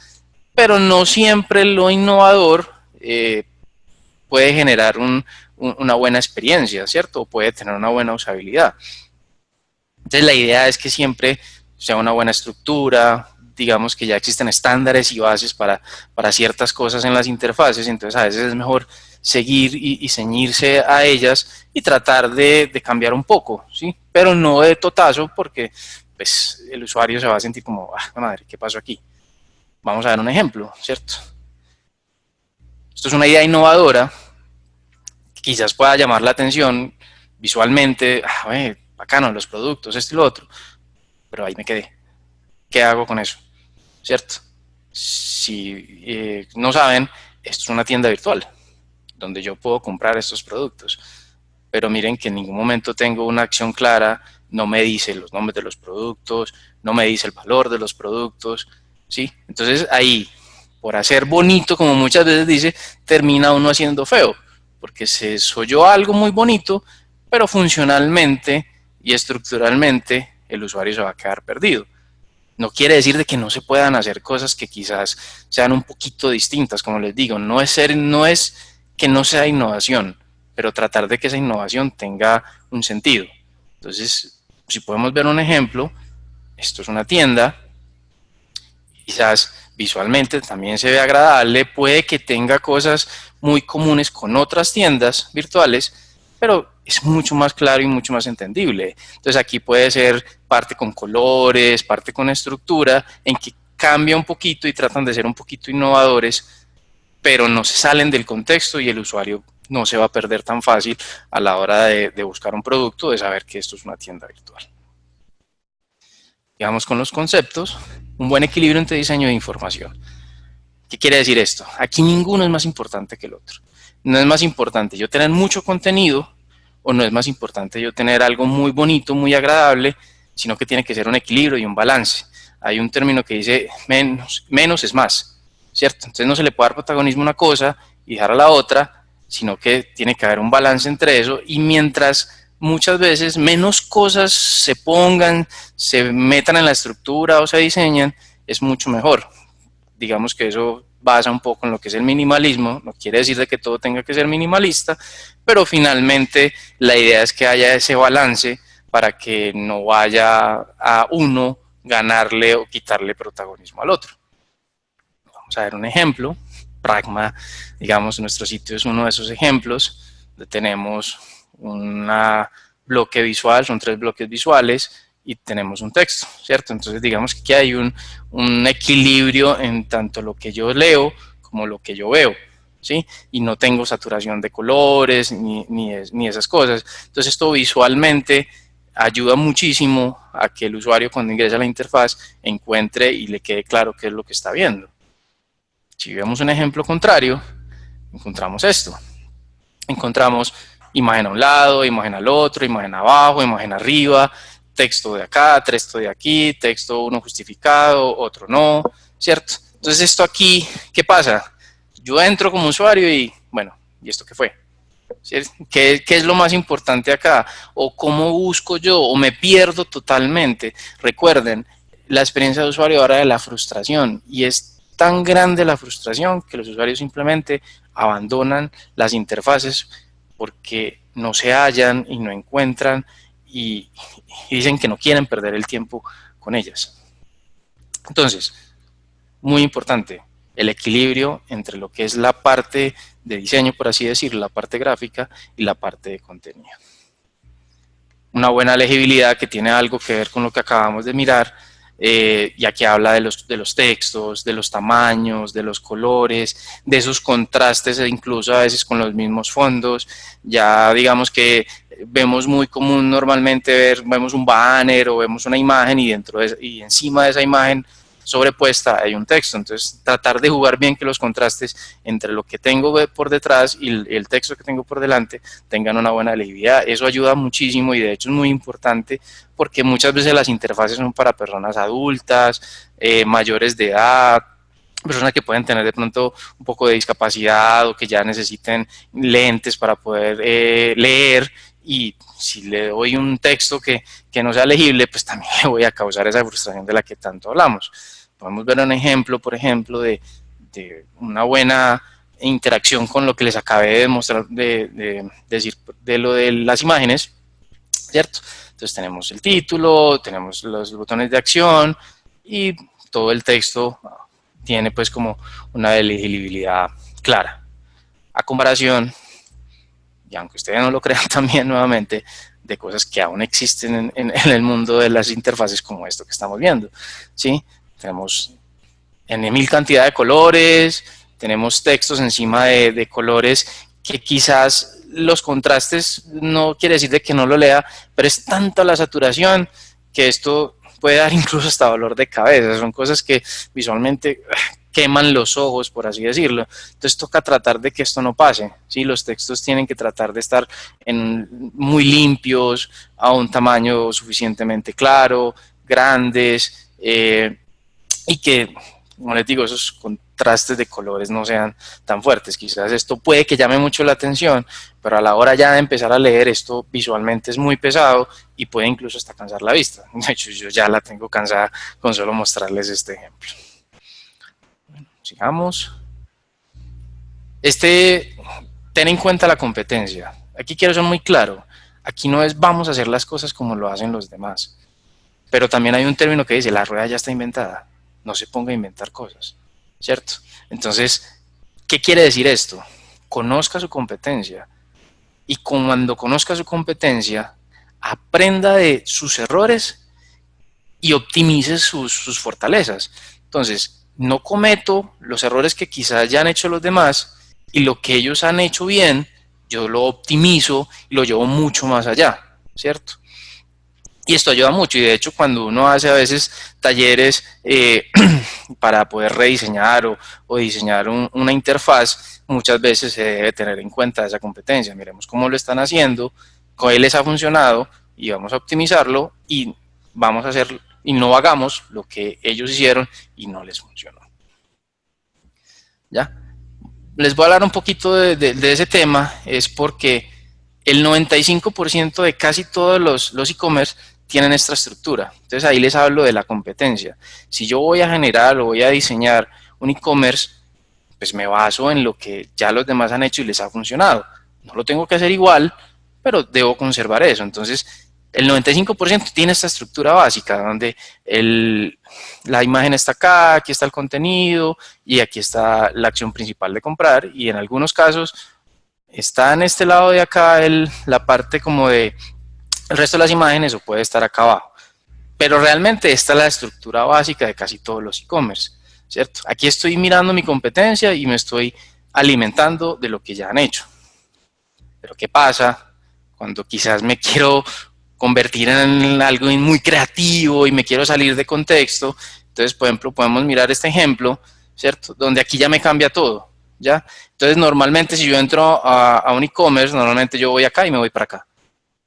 pero no siempre lo innovador puede generar una buena experiencia, ¿cierto? O puede tener una buena usabilidad. Entonces la idea es que siempre sea una buena estructura, digamos que ya existen estándares y bases para ciertas cosas en las interfaces, entonces a veces es mejor seguir y ceñirse a ellas y tratar de cambiar un poco, ¿sí? Pero no de totazo, porque pues, el usuario se va a sentir como, madre, ¿qué pasó aquí? Vamos a ver un ejemplo, ¿cierto? Esto es una idea innovadora, que quizás pueda llamar la atención visualmente, bacano, los productos, esto y lo otro, pero ahí me quedé. ¿Qué hago con eso? ¿Cierto? Si no saben, esto es una tienda virtual, donde yo puedo comprar estos productos, pero miren que en ningún momento tengo una acción clara, no me dice los nombres de los productos, no me dice el valor de los productos, ¿sí? Entonces ahí, por hacer bonito, como muchas veces dice, termina uno haciendo feo, porque se oyó algo muy bonito, pero funcionalmente y estructuralmente el usuario se va a quedar perdido. No quiere decir de que no se puedan hacer cosas que quizás sean un poquito distintas, como les digo, no es que no sea innovación, pero tratar de que esa innovación tenga un sentido. Entonces, si podemos ver un ejemplo, esto es una tienda, quizás visualmente también se ve agradable, puede que tenga cosas muy comunes con otras tiendas virtuales, pero es mucho más claro y mucho más entendible. Entonces aquí puede ser parte con colores, parte con estructura, en que cambia un poquito y tratan de ser un poquito innovadores, pero no se salen del contexto y el usuario no se va a perder tan fácil a la hora de buscar un producto, de saber que esto es una tienda virtual. Digamos con los conceptos, un buen equilibrio entre diseño e información. ¿Qué quiere decir esto? Aquí ninguno es más importante que el otro. No es más importante yo tener mucho contenido o no es más importante yo tener algo muy bonito, muy agradable, sino que tiene que ser un equilibrio y un balance. Hay un término que dice menos es más, ¿cierto? Entonces no se le puede dar protagonismo a una cosa y dejar a la otra, sino que tiene que haber un balance entre eso, y mientras muchas veces menos cosas se pongan, se metan en la estructura o se diseñan, es mucho mejor. digamos que eso basa un poco en lo que es el minimalismo, no quiere decir de que todo tenga que ser minimalista, pero finalmente la idea es que haya ese balance para que no vaya a uno ganarle o quitarle protagonismo al otro. Vamos a ver un ejemplo. Pragma, digamos, nuestro sitio es uno de esos ejemplos, donde tenemos un bloque visual, son 3 bloques visuales, y tenemos un texto, ¿cierto? Entonces digamos que aquí hay un equilibrio en tanto lo que yo leo como lo que yo veo, ¿sí? Y no tengo saturación de colores ni esas cosas. Entonces esto visualmente ayuda muchísimo a que el usuario cuando ingrese a la interfaz encuentre y le quede claro qué es lo que está viendo. Si vemos un ejemplo contrario, encontramos esto. Encontramos imagen a un lado, imagen al otro, imagen abajo, imagen arriba, texto de acá, texto de aquí, texto uno justificado, otro no, ¿cierto? Entonces esto aquí, ¿qué pasa? Yo entro como usuario y, bueno, ¿y esto qué fue? ¿Qué es lo más importante acá? ¿O cómo busco yo? ¿O me pierdo totalmente? Recuerden, la experiencia de usuario ahora de la frustración, y es tan grande la frustración que los usuarios simplemente abandonan las interfaces porque no se hallan y no encuentran y dicen que no quieren perder el tiempo con ellas. Entonces, muy importante, el equilibrio entre lo que es la parte de diseño, por así decirlo, la parte gráfica y la parte de contenido. Una buena legibilidad que tiene algo que ver con lo que acabamos de mirar, ya que habla de los textos, de los tamaños, de los colores, de esos contrastes e incluso a veces con los mismos fondos. Ya digamos que vemos muy común normalmente vemos un banner o vemos una imagen y y encima de esa imagen sobrepuesta hay un texto. Entonces tratar de jugar bien que los contrastes entre lo que tengo por detrás y el texto que tengo por delante tengan una buena legibilidad. Eso ayuda muchísimo y de hecho es muy importante porque muchas veces las interfaces son para personas adultas, mayores de edad, personas que pueden tener de pronto un poco de discapacidad o que ya necesiten lentes para poder leer, y si le doy un texto que no sea legible, pues también le voy a causar esa frustración de la que tanto hablamos. Podemos ver un ejemplo, por ejemplo, de una buena interacción con lo que les acabé de mostrar, de decir de lo de las imágenes, ¿cierto? Entonces tenemos el título, tenemos los botones de acción y todo el texto tiene pues como una legibilidad clara. A comparación, y aunque ustedes no lo crean también nuevamente, de cosas que aún existen en el mundo de las interfaces como esto que estamos viendo, ¿sí? Tenemos en mil cantidad de colores, tenemos textos encima de colores que quizás los contrastes no quiere decir de que no lo lea, pero es tanta la saturación que esto puede dar incluso hasta dolor de cabeza. Son cosas que visualmente queman los ojos, por así decirlo. Entonces toca tratar de que esto no pase, ¿sí? Los textos tienen que tratar de estar muy limpios, a un tamaño suficientemente claro, grandes, y que, como les digo, esos contrastes de colores no sean tan fuertes. Quizás esto puede que llame mucho la atención, pero a la hora ya de empezar a leer esto visualmente es muy pesado y puede incluso hasta cansar la vista. De hecho, yo ya la tengo cansada con solo mostrarles este ejemplo. Bueno, sigamos. Ten en cuenta la competencia. Aquí quiero ser muy claro. Aquí no es vamos a hacer las cosas como lo hacen los demás. Pero también hay un término que dice, la rueda ya está inventada. No se ponga a inventar cosas, ¿cierto? Entonces, ¿qué quiere decir esto? Conozca su competencia. Y cuando conozca su competencia, aprenda de sus errores y optimice sus fortalezas. Entonces, no cometo los errores que quizás ya han hecho los demás y lo que ellos han hecho bien, yo lo optimizo y lo llevo mucho más allá, ¿cierto? Y esto ayuda mucho, y de hecho cuando uno hace a veces talleres para poder rediseñar o diseñar una interfaz, muchas veces se debe tener en cuenta esa competencia. Miremos cómo lo están haciendo, cuál les ha funcionado y vamos a optimizarlo y vamos a hacer y no hagamos lo que ellos hicieron y no les funcionó. ¿Ya? Les voy a hablar un poquito de ese tema, es porque el 95% de casi todos los e-commerce tienen esta estructura. Entonces ahí les hablo de la competencia. Si yo voy a generar o voy a diseñar un e-commerce, pues me baso en lo que ya los demás han hecho y les ha funcionado. No lo tengo que hacer igual, pero debo conservar eso. Entonces, el 95% tiene esta estructura básica, donde la imagen está acá, aquí está el contenido y aquí está la acción principal de comprar, y en algunos casos está en este lado de acá la parte como de el resto de las imágenes, o puede estar acá abajo. Pero realmente esta es la estructura básica de casi todos los e-commerce, ¿cierto? Aquí estoy mirando mi competencia y me estoy alimentando de lo que ya han hecho. Pero ¿qué pasa cuando quizás me quiero convertir en algo muy creativo y me quiero salir de contexto? Entonces, por ejemplo, podemos mirar este ejemplo, ¿cierto? Donde aquí ya me cambia todo, ¿ya? Entonces, normalmente si yo entro a un e-commerce, normalmente yo voy acá y me voy para acá,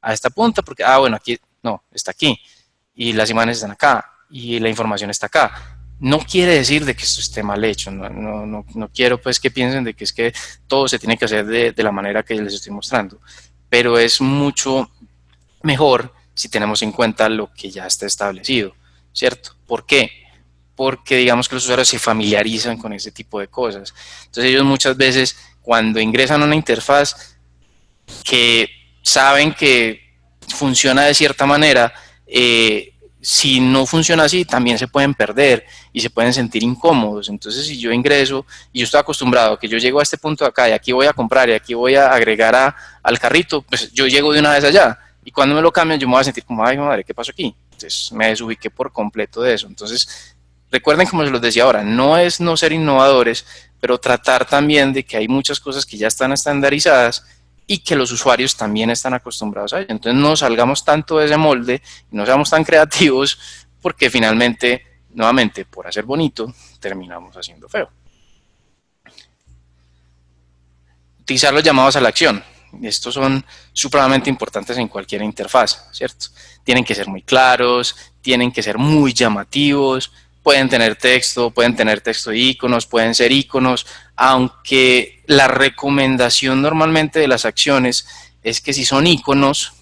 a esta punta, porque, bueno, aquí, no, está aquí, y las imágenes están acá, y la información está acá. No quiere decir de que esto esté mal hecho, no quiero pues que piensen de que es que todo se tiene que hacer de la manera que les estoy mostrando, pero es mucho mejor si tenemos en cuenta lo que ya está establecido, ¿cierto? ¿Por qué? Porque digamos que los usuarios se familiarizan con ese tipo de cosas. Entonces ellos muchas veces cuando ingresan a una interfaz que saben que funciona de cierta manera, si no funciona así, también se pueden perder y se pueden sentir incómodos. Entonces, si yo ingreso y yo estoy acostumbrado a que yo llego a este punto de acá y aquí voy a comprar y aquí voy a agregar al carrito, pues yo llego de una vez allá. Y cuando me lo cambian, yo me voy a sentir como, ay, madre, ¿qué pasó aquí? Entonces, me desubiqué por completo de eso. Entonces, recuerden, como se los decía ahora, no es no ser innovadores, pero tratar también de que hay muchas cosas que ya están estandarizadas y que los usuarios también están acostumbrados a ello. Entonces no salgamos tanto de ese molde, no seamos tan creativos, porque finalmente, nuevamente, por hacer bonito, terminamos haciendo feo. Utilizar los llamados a la acción. Estos son supremamente importantes en cualquier interfaz, ¿cierto? Tienen que ser muy claros, tienen que ser muy llamativos, pueden tener texto de iconos, pueden ser iconos, aunque la recomendación normalmente de las acciones es que si son iconos,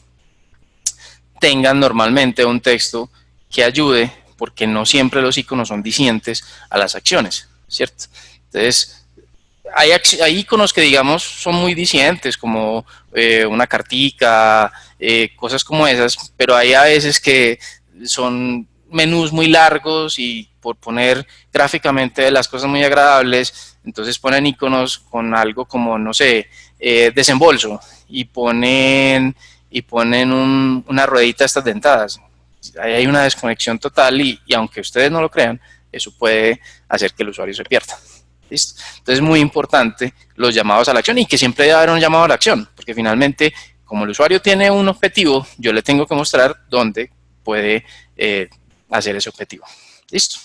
tengan normalmente un texto que ayude, porque no siempre los iconos son dicientes a las acciones, ¿cierto? Entonces, hay iconos que digamos son muy dicientes, como una cartica, cosas como esas, pero hay a veces que son menús muy largos y por poner gráficamente las cosas muy agradables, entonces ponen iconos con algo como, no sé, desembolso, y ponen una ruedita estas dentadas. Ahí hay una desconexión total y aunque ustedes no lo crean, eso puede hacer que el usuario se pierda. ¿Listo? Entonces es muy importante los llamados a la acción, y que siempre debe haber un llamado a la acción, porque finalmente, como el usuario tiene un objetivo, yo le tengo que mostrar dónde puede hacer ese objetivo. Listo.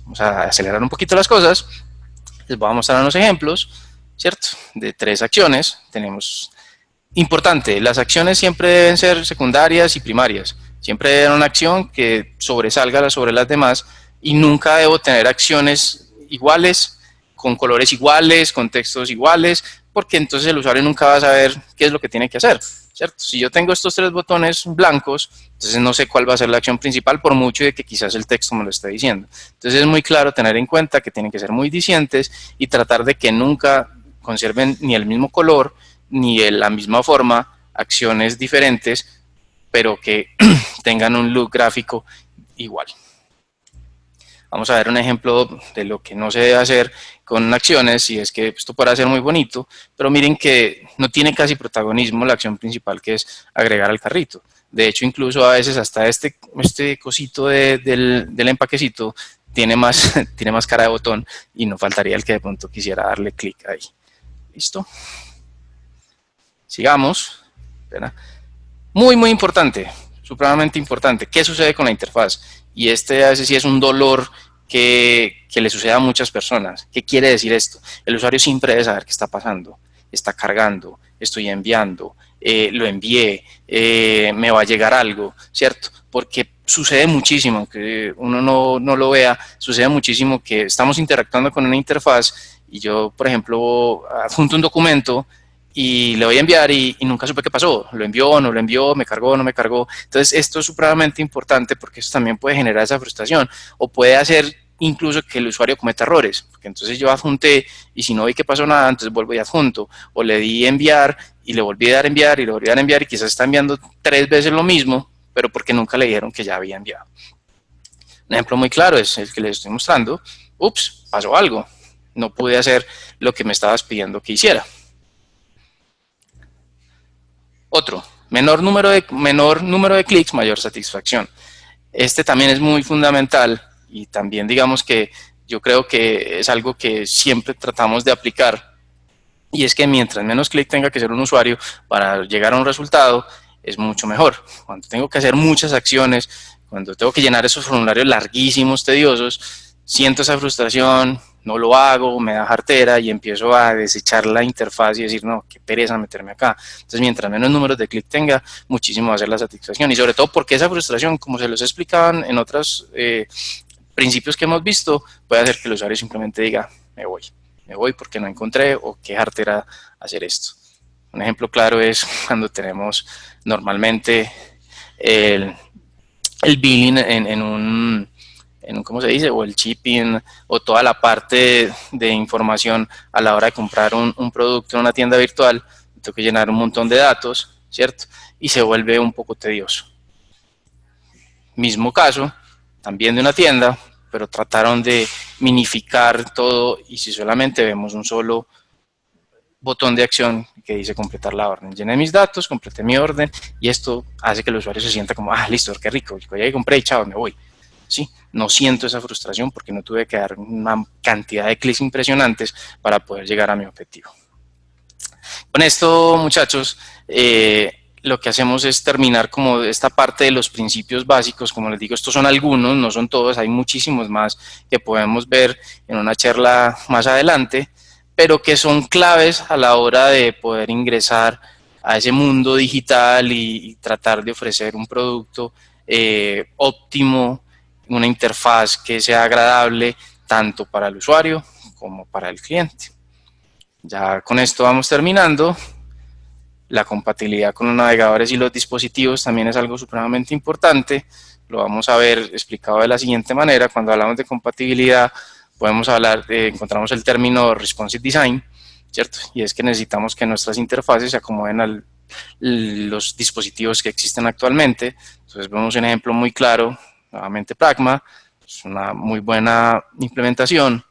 Vamos a acelerar un poquito las cosas. Les voy a mostrar unos ejemplos, ¿cierto? De 3 acciones. Tenemos, importante, las acciones siempre deben ser secundarias y primarias. Siempre debe haber una acción que sobresalga sobre las demás, y nunca debo tener acciones iguales, con colores iguales, con textos iguales, porque entonces el usuario nunca va a saber qué es lo que tiene que hacer, ¿cierto? Si yo tengo estos 3 botones blancos, entonces no sé cuál va a ser la acción principal, por mucho de que quizás el texto me lo esté diciendo. Entonces es muy claro tener en cuenta que tienen que ser muy dicientes y tratar de que nunca conserven ni el mismo color, ni la misma forma, acciones diferentes, pero que tengan un look gráfico igual. Vamos a ver un ejemplo de lo que no se debe hacer con acciones, y es que esto puede ser muy bonito, pero miren que no tiene casi protagonismo la acción principal, que es agregar al carrito. De hecho, incluso a veces hasta este cosito del empaquecito tiene más cara de botón, y no faltaría el que de pronto quisiera darle clic ahí. ¿Listo? Sigamos. ¿Verdad? Muy importante, supremamente importante. ¿Qué sucede con la interfaz? Y a veces sí es un dolor que le sucede a muchas personas. ¿Qué quiere decir esto? El usuario siempre debe saber qué está pasando. Está cargando, estoy enviando, lo envié, me va a llegar algo, ¿cierto? Porque sucede muchísimo, que uno no lo vea, sucede muchísimo que estamos interactuando con una interfaz y yo, por ejemplo, adjunto un documento y le voy a enviar y nunca supe qué pasó, lo envió, no lo envió, me cargó, no me cargó. Entonces esto es supremamente importante, porque esto también puede generar esa frustración, o puede hacer incluso que el usuario cometa errores, porque entonces yo adjunté y si no vi que pasó nada, entonces vuelvo y adjunto, o le di enviar y le volví a dar enviar y le volví a dar enviar y quizás está enviando 3 veces lo mismo, pero porque nunca le dijeron que ya había enviado. Un ejemplo muy claro es el que les estoy mostrando. Ups, pasó algo, no pude hacer lo que me estabas pidiendo que hiciera. Otro, menor número de clics, mayor satisfacción. Este también es muy fundamental y también digamos que yo creo que es algo que siempre tratamos de aplicar, y es que mientras menos clic tenga que hacer un usuario para llegar a un resultado, es mucho mejor. Cuando tengo que hacer muchas acciones, cuando tengo que llenar esos formularios larguísimos, tediosos, siento esa frustración, no lo hago, me da jartera y empiezo a desechar la interfaz y decir, no, qué pereza meterme acá. Entonces, mientras menos números de clic tenga, muchísimo va a ser la satisfacción. Y sobre todo porque esa frustración, como se los explicaban en otros principios que hemos visto, puede hacer que el usuario simplemente diga, me voy porque no encontré, o qué jartera hacer esto. Un ejemplo claro es cuando tenemos normalmente el billing en un, ¿cómo se dice? O el shipping, o toda la parte de información a la hora de comprar un producto en una tienda virtual. Tengo que llenar un montón de datos, ¿cierto? Y se vuelve un poco tedioso. Mismo caso, también de una tienda, pero trataron de minificar todo, y si solamente vemos un solo botón de acción que dice completar la orden. Llené mis datos, completé mi orden, y esto hace que el usuario se sienta como, listo, qué rico, ya compré y chao, me voy. ¿Sí? No siento esa frustración porque no tuve que dar una cantidad de clics impresionantes para poder llegar a mi objetivo. Con esto, muchachos, lo que hacemos es terminar como esta parte de los principios básicos. Como les digo, estos son algunos, no son todos, hay muchísimos más que podemos ver en una charla más adelante, pero que son claves a la hora de poder ingresar a ese mundo digital y tratar de ofrecer un producto óptimo, una interfaz que sea agradable tanto para el usuario como para el cliente. Ya con esto vamos terminando. La compatibilidad con los navegadores y los dispositivos también es algo supremamente importante. Lo vamos a ver explicado de la siguiente manera. Cuando hablamos de compatibilidad, podemos hablar, encontramos el término responsive design, ¿cierto? Y es que necesitamos que nuestras interfaces se acomoden a los dispositivos que existen actualmente. Entonces vemos un ejemplo muy claro, nuevamente Pragma, es una muy buena implementación.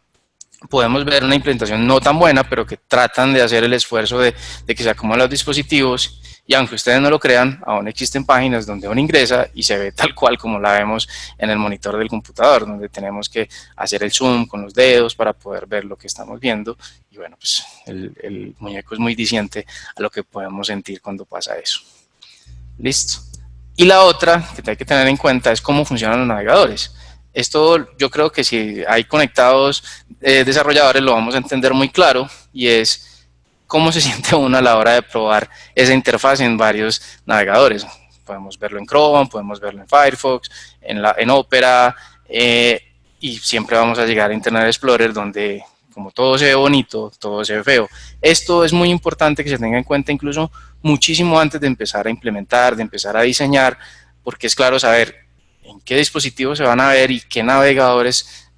Podemos ver una implementación no tan buena, pero que tratan de hacer el esfuerzo de que se acomoden los dispositivos, y aunque ustedes no lo crean, aún existen páginas donde uno ingresa y se ve tal cual como la vemos en el monitor del computador, donde tenemos que hacer el zoom con los dedos para poder ver lo que estamos viendo, y bueno, pues el muñeco es muy diciente a lo que podemos sentir cuando pasa eso. Listo. Y la otra que hay que tener en cuenta es cómo funcionan los navegadores. Esto yo creo que si hay conectados desarrolladores lo vamos a entender muy claro, y es cómo se siente uno a la hora de probar esa interfaz en varios navegadores. Podemos verlo en Chrome, podemos verlo en Firefox, en Opera, y siempre vamos a llegar a Internet Explorer, donde como todo se ve bonito, todo se ve feo. Esto es muy importante que se tenga en cuenta incluso muchísimo antes de empezar a implementar, de empezar a diseñar, porque es claro saber en qué dispositivos se van a ver y qué navegadores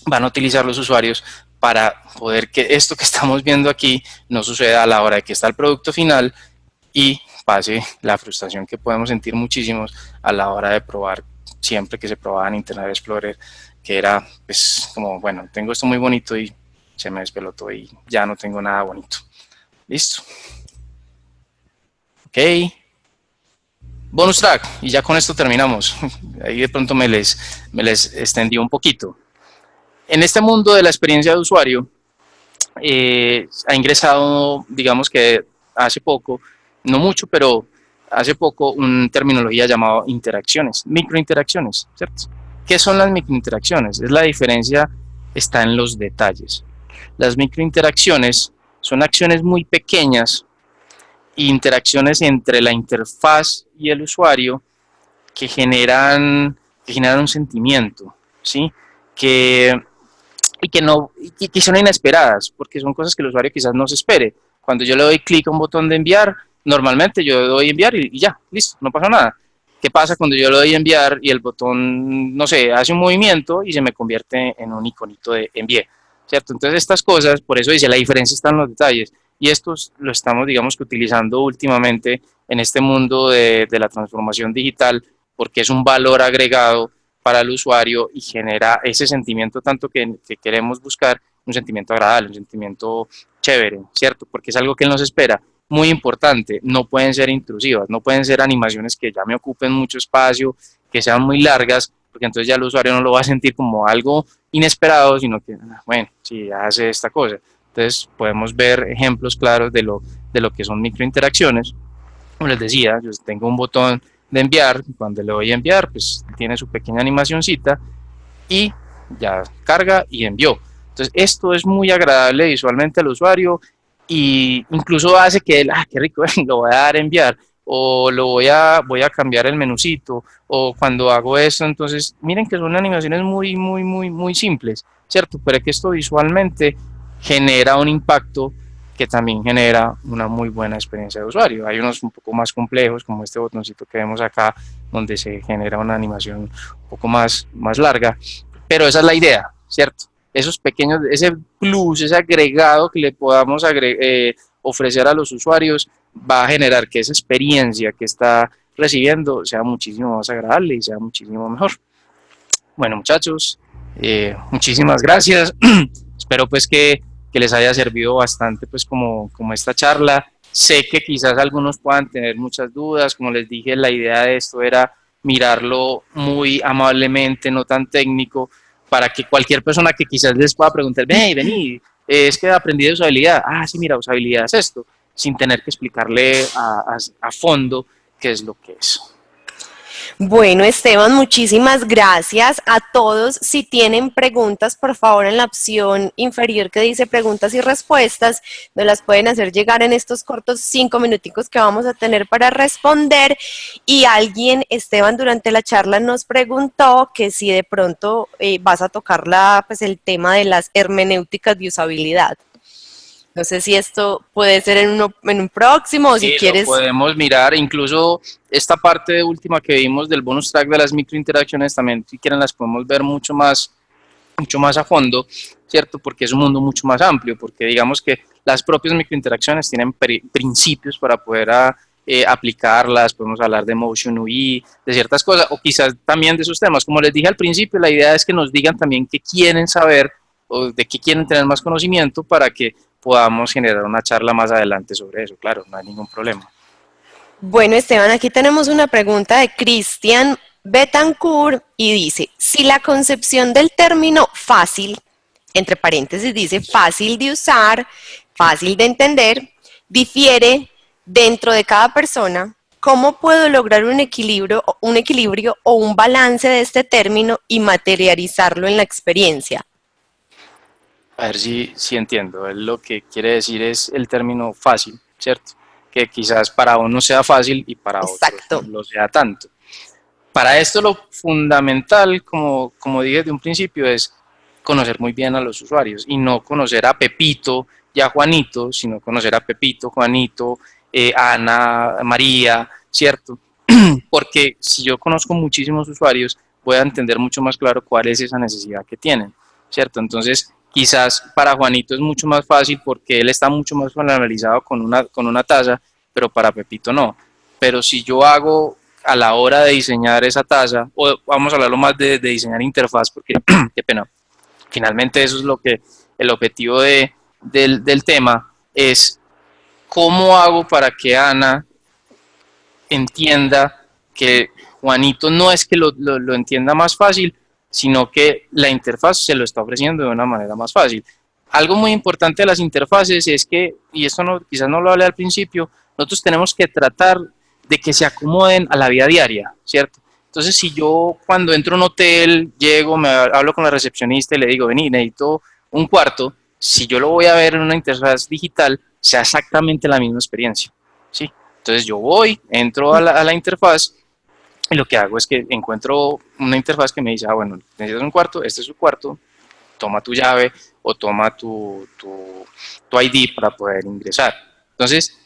van a utilizar los usuarios para poder que esto que estamos viendo aquí no suceda a la hora de que está el producto final y pase la frustración que podemos sentir muchísimos a la hora de probar siempre que se probaba en Internet Explorer, que era pues como, bueno, tengo esto muy bonito y se me despelotó y ya no tengo nada bonito. Listo. Ok. Bonus track, y ya con esto terminamos. Ahí de pronto me les extendí un poquito. En este mundo de la experiencia de usuario, ha ingresado, digamos que hace poco, no mucho, pero hace poco, una terminología llamada interacciones, microinteracciones, ¿cierto? ¿Qué son las microinteracciones? Es la diferencia, está en los detalles. Las microinteracciones son acciones muy pequeñas, interacciones entre la interfaz y el usuario que generan un sentimiento, ¿sí? Que son inesperadas, porque son cosas que el usuario quizás no se espere. Cuando yo le doy clic a un botón de enviar, normalmente yo doy enviar y ya, listo, no pasa nada. ¿Qué pasa cuando yo le doy enviar y el botón, no sé, hace un movimiento y se me convierte en un iconito de envié? ¿Cierto? Entonces estas cosas, por eso dice, la diferencia está en los detalles. Y esto lo estamos, digamos que utilizando últimamente en este mundo de la transformación digital, porque es un valor agregado para el usuario y genera ese sentimiento tanto que queremos buscar, un sentimiento agradable, un sentimiento chévere, ¿cierto? Porque es algo que él nos espera. Muy importante, no pueden ser intrusivas, no pueden ser animaciones que ya me ocupen mucho espacio, que sean muy largas, porque entonces ya el usuario no lo va a sentir como algo inesperado, sino que, bueno, si hace esta cosa. Entonces podemos ver ejemplos claros de lo que son microinteracciones. Como les decía, yo tengo un botón de enviar, cuando le doy a enviar, pues tiene su pequeña animacioncita y ya carga y envió. Entonces esto es muy agradable visualmente al usuario y incluso hace que él, qué rico, lo voy a dar a enviar o voy a cambiar el menucito o cuando hago esto, entonces miren que son animaciones muy simples, ¿cierto? Pero es que esto visualmente genera un impacto que también genera una muy buena experiencia de usuario. Hay unos un poco más complejos, como este botoncito que vemos acá, donde se genera una animación un poco más larga, pero esa es la idea, ¿cierto? Esos pequeños, ese plus, ese agregado que le podamos ofrecer a los usuarios va a generar que esa experiencia que está recibiendo sea muchísimo más agradable y sea muchísimo mejor. Bueno, muchachos, muchísimas gracias. Espero pues que les haya servido bastante pues como esta charla. Sé que quizás algunos puedan tener muchas dudas, como les dije, la idea de esto era mirarlo muy amablemente, no tan técnico, para que cualquier persona que quizás les pueda preguntar, vení, es que aprendí de usabilidad, sí, mira, usabilidad es esto, sin tener que explicarle a fondo qué es lo que es. Bueno, Esteban, muchísimas gracias a todos. Si tienen preguntas, por favor, en la opción inferior que dice preguntas y respuestas, nos las pueden hacer llegar en estos cortos 5 minuticos que vamos a tener para responder. Y alguien, Esteban, durante la charla nos preguntó que si de pronto vas a tocar pues, el tema de las hermenéuticas de usabilidad. No sé si esto puede ser en un próximo o Sí, si lo quieres. podemos mirar, incluso esta parte de última que vimos del bonus track de las microinteracciones también, si quieren las podemos ver mucho más a fondo, ¿cierto? Porque es un mundo mucho más amplio, porque digamos que las propias microinteracciones tienen principios para poder aplicarlas, podemos hablar de Motion UI, de ciertas cosas, o quizás también de esos temas. Como les dije al principio, la idea es que nos digan también qué quieren saber o de qué quieren tener más conocimiento para que podamos generar una charla más adelante sobre eso, claro, no hay ningún problema. Bueno, Esteban, aquí tenemos una pregunta de Cristian Betancourt y dice, si la concepción del término fácil, entre paréntesis dice fácil de usar, fácil de entender, difiere dentro de cada persona, ¿cómo puedo lograr un equilibrio o un balance de este término y materializarlo en la experiencia? A ver si entiendo. Él lo que quiere decir es el término fácil, ¿cierto? Que quizás para uno sea fácil y para otros no Exacto. lo sea tanto. Para esto lo fundamental, como dije de un principio, es conocer muy bien a los usuarios y no conocer a Pepito y a Juanito, sino conocer a Pepito, Juanito, Ana, María, ¿cierto? Porque si yo conozco muchísimos usuarios, voy a entender mucho más claro cuál es esa necesidad que tienen, ¿cierto? Entonces, quizás para Juanito es mucho más fácil porque él está mucho más familiarizado con una taza, pero para Pepito no. Pero si yo hago a la hora de diseñar esa taza, o vamos a hablarlo más de diseñar interfaz, porque qué pena, finalmente eso es lo que el objetivo del tema es cómo hago para que Ana entienda que Juanito no es que lo entienda más fácil, sino que la interfaz se lo está ofreciendo de una manera más fácil. Algo muy importante de las interfaces es que, y esto no, quizás no lo hablé al principio, nosotros tenemos que tratar de que se acomoden a la vida diaria, ¿cierto? Entonces, si yo cuando entro a un hotel, llego, me hablo con la recepcionista y le digo, vení, necesito un cuarto, si yo lo voy a ver en una interfaz digital, sea exactamente la misma experiencia, ¿sí? Entonces yo voy, entro a la interfaz y lo que hago es que encuentro una interfaz que me dice, bueno, necesitas un cuarto, este es su cuarto, toma tu llave o toma tu ID para poder ingresar. Entonces,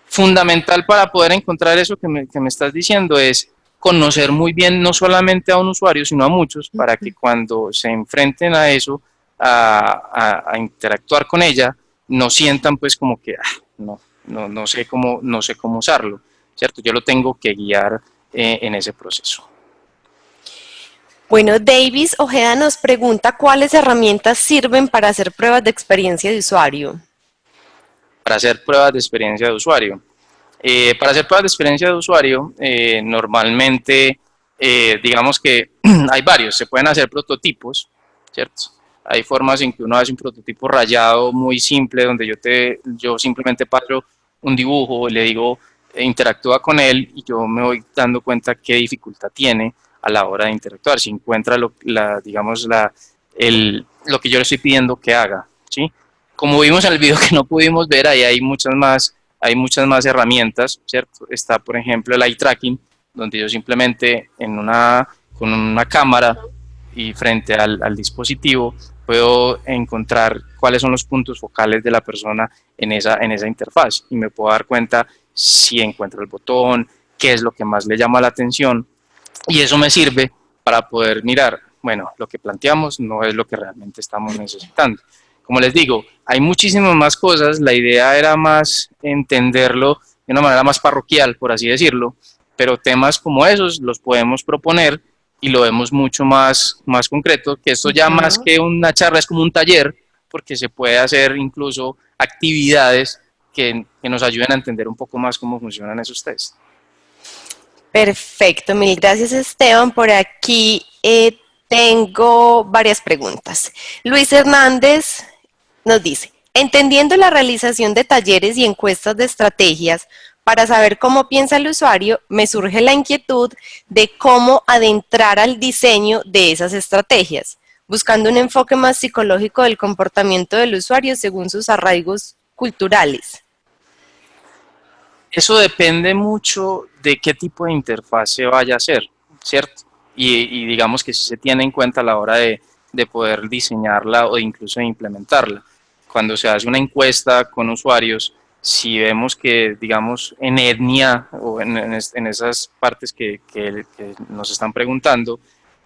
fundamental para poder encontrar eso que me estás diciendo es conocer muy bien no solamente a un usuario, sino a muchos, para que cuando se enfrenten a eso, a interactuar con ella, no sientan pues como que no sé cómo usarlo, ¿cierto? Yo lo tengo que guiar en ese proceso. Bueno, Davis Ojeda nos pregunta cuáles herramientas sirven para hacer pruebas de experiencia de usuario. Para hacer pruebas de experiencia de usuario. Para hacer pruebas de experiencia de usuario, normalmente, digamos que hay varios, se pueden hacer prototipos, ¿cierto? Hay formas en que uno hace un prototipo rayado muy simple, donde yo simplemente paso un dibujo, le digo, interactúa con él, y yo me voy dando cuenta qué dificultad tiene a la hora de interactuar, si encuentra lo que yo le estoy pidiendo que haga, ¿sí? Como vimos en el video que no pudimos ver, ahí hay muchas más herramientas, ¿cierto? Está, por ejemplo, el eye tracking, donde yo simplemente con una cámara y frente al dispositivo puedo encontrar cuáles son los puntos focales de la persona en esa interfaz, y me puedo dar cuenta si encuentro el botón, qué es lo que más le llama la atención, y eso me sirve para poder mirar, bueno, lo que planteamos no es lo que realmente estamos necesitando. Como les digo, hay muchísimas más cosas, la idea era más entenderlo de una manera más parroquial, por así decirlo, pero temas como esos los podemos proponer y lo vemos mucho más concreto, que esto ya más que una charla es como un taller, porque se puede hacer incluso actividades que nos ayuden a entender un poco más cómo funcionan esos tests. Perfecto, mil gracias Esteban. Por aquí tengo varias preguntas. Luis Hernández nos dice, entendiendo la realización de talleres y encuestas de estrategias para saber cómo piensa el usuario, me surge la inquietud de cómo adentrar al diseño de esas estrategias, buscando un enfoque más psicológico del comportamiento del usuario según sus arraigos culturales. Eso depende mucho de qué tipo de interfaz se vaya a hacer, ¿cierto? Y digamos que si se tiene en cuenta a la hora de poder diseñarla o incluso de implementarla. Cuando se hace una encuesta con usuarios, si vemos que, digamos, en etnia o en esas partes que nos están preguntando,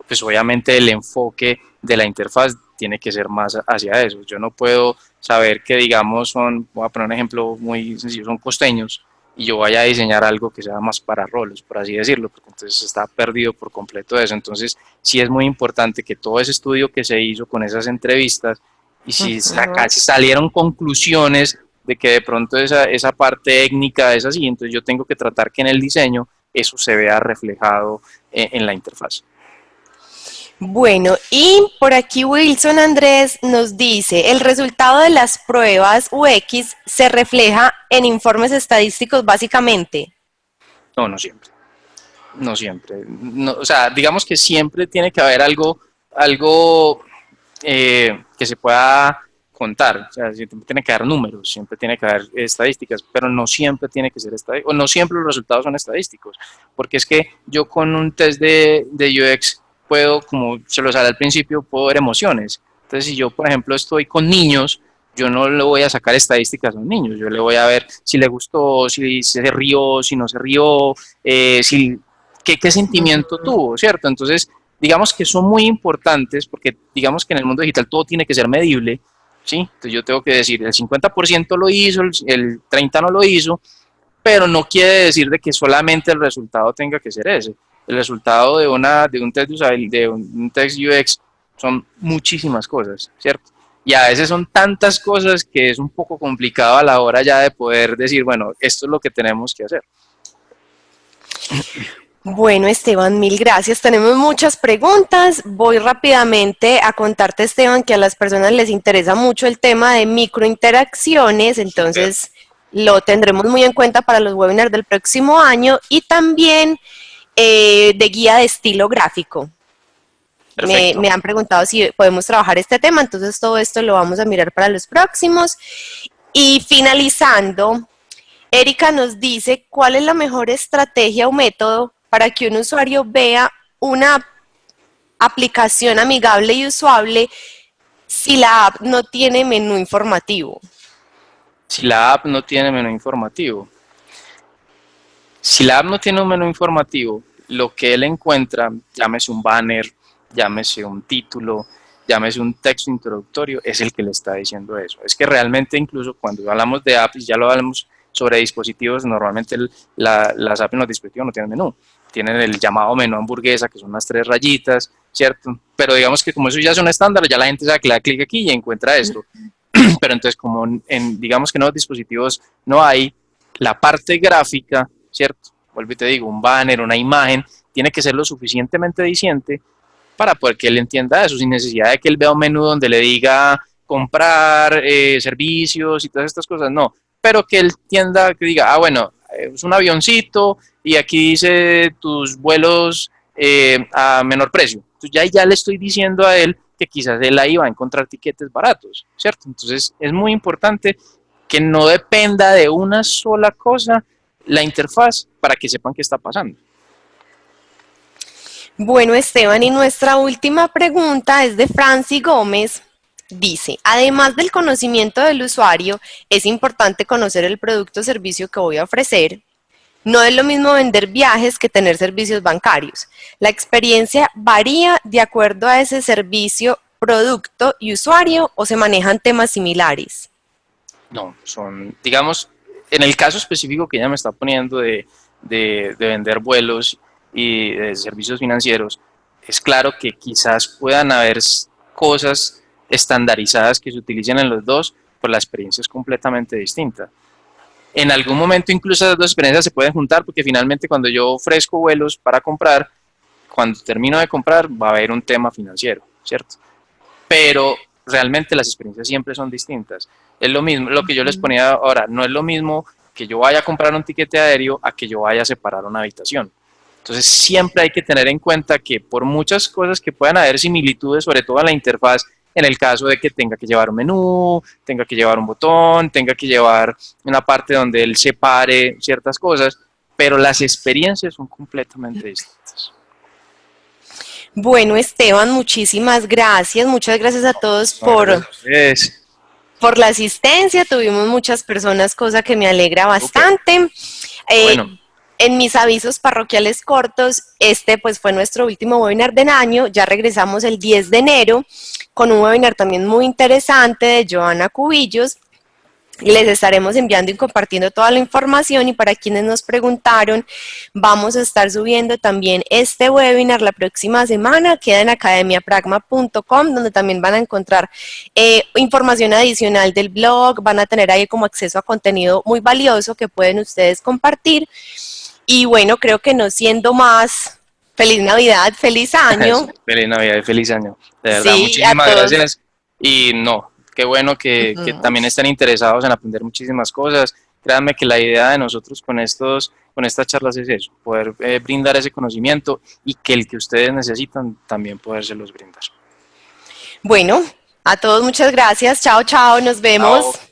pues obviamente el enfoque de la interfaz tiene que ser más hacia eso. Yo no puedo saber que, digamos, voy a poner un ejemplo muy sencillo, son costeños, y yo vaya a diseñar algo que sea más para rolos, por así decirlo, porque entonces está perdido por completo eso. Entonces sí es muy importante que todo ese estudio que se hizo con esas entrevistas, y si salieron conclusiones de que de pronto esa parte técnica es así, entonces yo tengo que tratar que en el diseño eso se vea reflejado en la interfaz. Bueno, y por aquí Wilson Andrés nos dice, el resultado de las pruebas UX se refleja en informes estadísticos básicamente. No, no siempre. No siempre. No, o sea, digamos que siempre tiene que haber algo que se pueda contar. O sea, siempre tiene que haber números, siempre tiene que haber estadísticas, pero no siempre tiene que ser estadístico, o no siempre los resultados son estadísticos, porque es que yo con un test de UX puedo, como se lo sale al principio, puedo ver emociones. Entonces, si yo, por ejemplo, estoy con niños, yo no le voy a sacar estadísticas a los niños, yo le voy a ver si le gustó, si se rió, si no se rió, qué sentimiento tuvo, ¿cierto? Entonces, digamos que son muy importantes porque digamos que en el mundo digital todo tiene que ser medible, ¿sí? Entonces yo tengo que decir, el 50% lo hizo, el 30% no lo hizo, pero no quiere decir de que solamente el resultado tenga que ser ese. El resultado de un test de un test UX son muchísimas cosas, ¿cierto? Y a veces son tantas cosas que es un poco complicado a la hora ya de poder decir, bueno, esto es lo que tenemos que hacer. Bueno, Esteban, mil gracias. Tenemos muchas preguntas. Voy rápidamente a contarte, Esteban, que a las personas les interesa mucho el tema de microinteracciones, entonces lo tendremos muy en cuenta para los webinars del próximo año y también de guía de estilo gráfico. Me han preguntado si podemos trabajar este tema, entonces todo esto lo vamos a mirar para los próximos. Y finalizando, Erika nos dice cuál es la mejor estrategia o método para que un usuario vea una aplicación amigable y usable si la app no tiene menú informativo. Si la app no tiene menú informativo. Si la app no tiene un menú informativo, lo que él encuentra, llámese un banner, llámese un título, llámese un texto introductorio, es el que le está diciendo eso. Es que realmente incluso cuando hablamos de apps, ya lo hablamos sobre dispositivos, normalmente las apps en los dispositivos no tienen menú, tienen el llamado menú hamburguesa, que son las 3 rayitas, ¿cierto? Pero digamos que como eso ya es un estándar, ya la gente sabe que le da clic aquí y encuentra esto. Pero entonces como digamos que en los dispositivos no hay la parte gráfica, ¿cierto? Vuelvo y te digo, un banner, una imagen, tiene que ser lo suficientemente diciente para poder que él entienda eso, sin necesidad de que él vea un menú donde le diga comprar servicios y todas estas cosas, no, pero que él entienda, que diga, bueno, es un avioncito y aquí dice tus vuelos a menor precio. Entonces ya le estoy diciendo a él que quizás él ahí va a encontrar tiquetes baratos, ¿cierto? Entonces es muy importante que no dependa de una sola cosa la interfaz para que sepan qué está pasando. Bueno, Esteban, y nuestra última pregunta es de Franci Gómez. Dice, además del conocimiento del usuario, es importante conocer el producto o servicio que voy a ofrecer. No es lo mismo vender viajes que tener servicios bancarios. La experiencia varía de acuerdo a ese servicio, producto y usuario, o se manejan temas similares. No, son, digamos, en el caso específico que ella me está poniendo de vender vuelos y de servicios financieros, es claro que quizás puedan haber cosas estandarizadas que se utilicen en los dos, pero la experiencia es completamente distinta. En algún momento incluso esas dos experiencias se pueden juntar porque finalmente cuando yo ofrezco vuelos para comprar, cuando termino de comprar va a haber un tema financiero, ¿cierto? Pero realmente las experiencias siempre son distintas. Es lo mismo, lo que yo les ponía ahora, no es lo mismo que yo vaya a comprar un tiquete aéreo a que yo vaya a separar una habitación. Entonces siempre hay que tener en cuenta que por muchas cosas que puedan haber similitudes, sobre todo en la interfaz, en el caso de que tenga que llevar un menú, tenga que llevar un botón, tenga que llevar una parte donde él separe ciertas cosas, pero las experiencias son completamente distintas. Bueno, Esteban, muchísimas gracias. Muchas gracias a todos No, gracias a ustedes. por la asistencia. Tuvimos muchas personas, cosa que me alegra Súper. bastante. Bueno, En mis avisos parroquiales cortos, este pues fue nuestro último webinar del año. Ya regresamos el 10 de enero con un webinar también muy interesante de Joana Cubillos. Les estaremos enviando y compartiendo toda la información, y para quienes nos preguntaron, vamos a estar subiendo también este webinar la próxima semana. Queda en academiapragma.com, donde también van a encontrar información adicional del blog, van a tener ahí como acceso a contenido muy valioso que pueden ustedes compartir. Y bueno, creo que no siendo más, feliz Navidad, feliz año. feliz Navidad y feliz año. De verdad, Sí, a muchísimas todos. gracias. Y no, qué bueno que también estén interesados en aprender muchísimas cosas. Créanme que la idea de nosotros con estas charlas es eso, poder brindar ese conocimiento y que el que ustedes necesitan también podérselos brindar. Bueno, a todos muchas gracias. Chao, chao, nos vemos. Chao.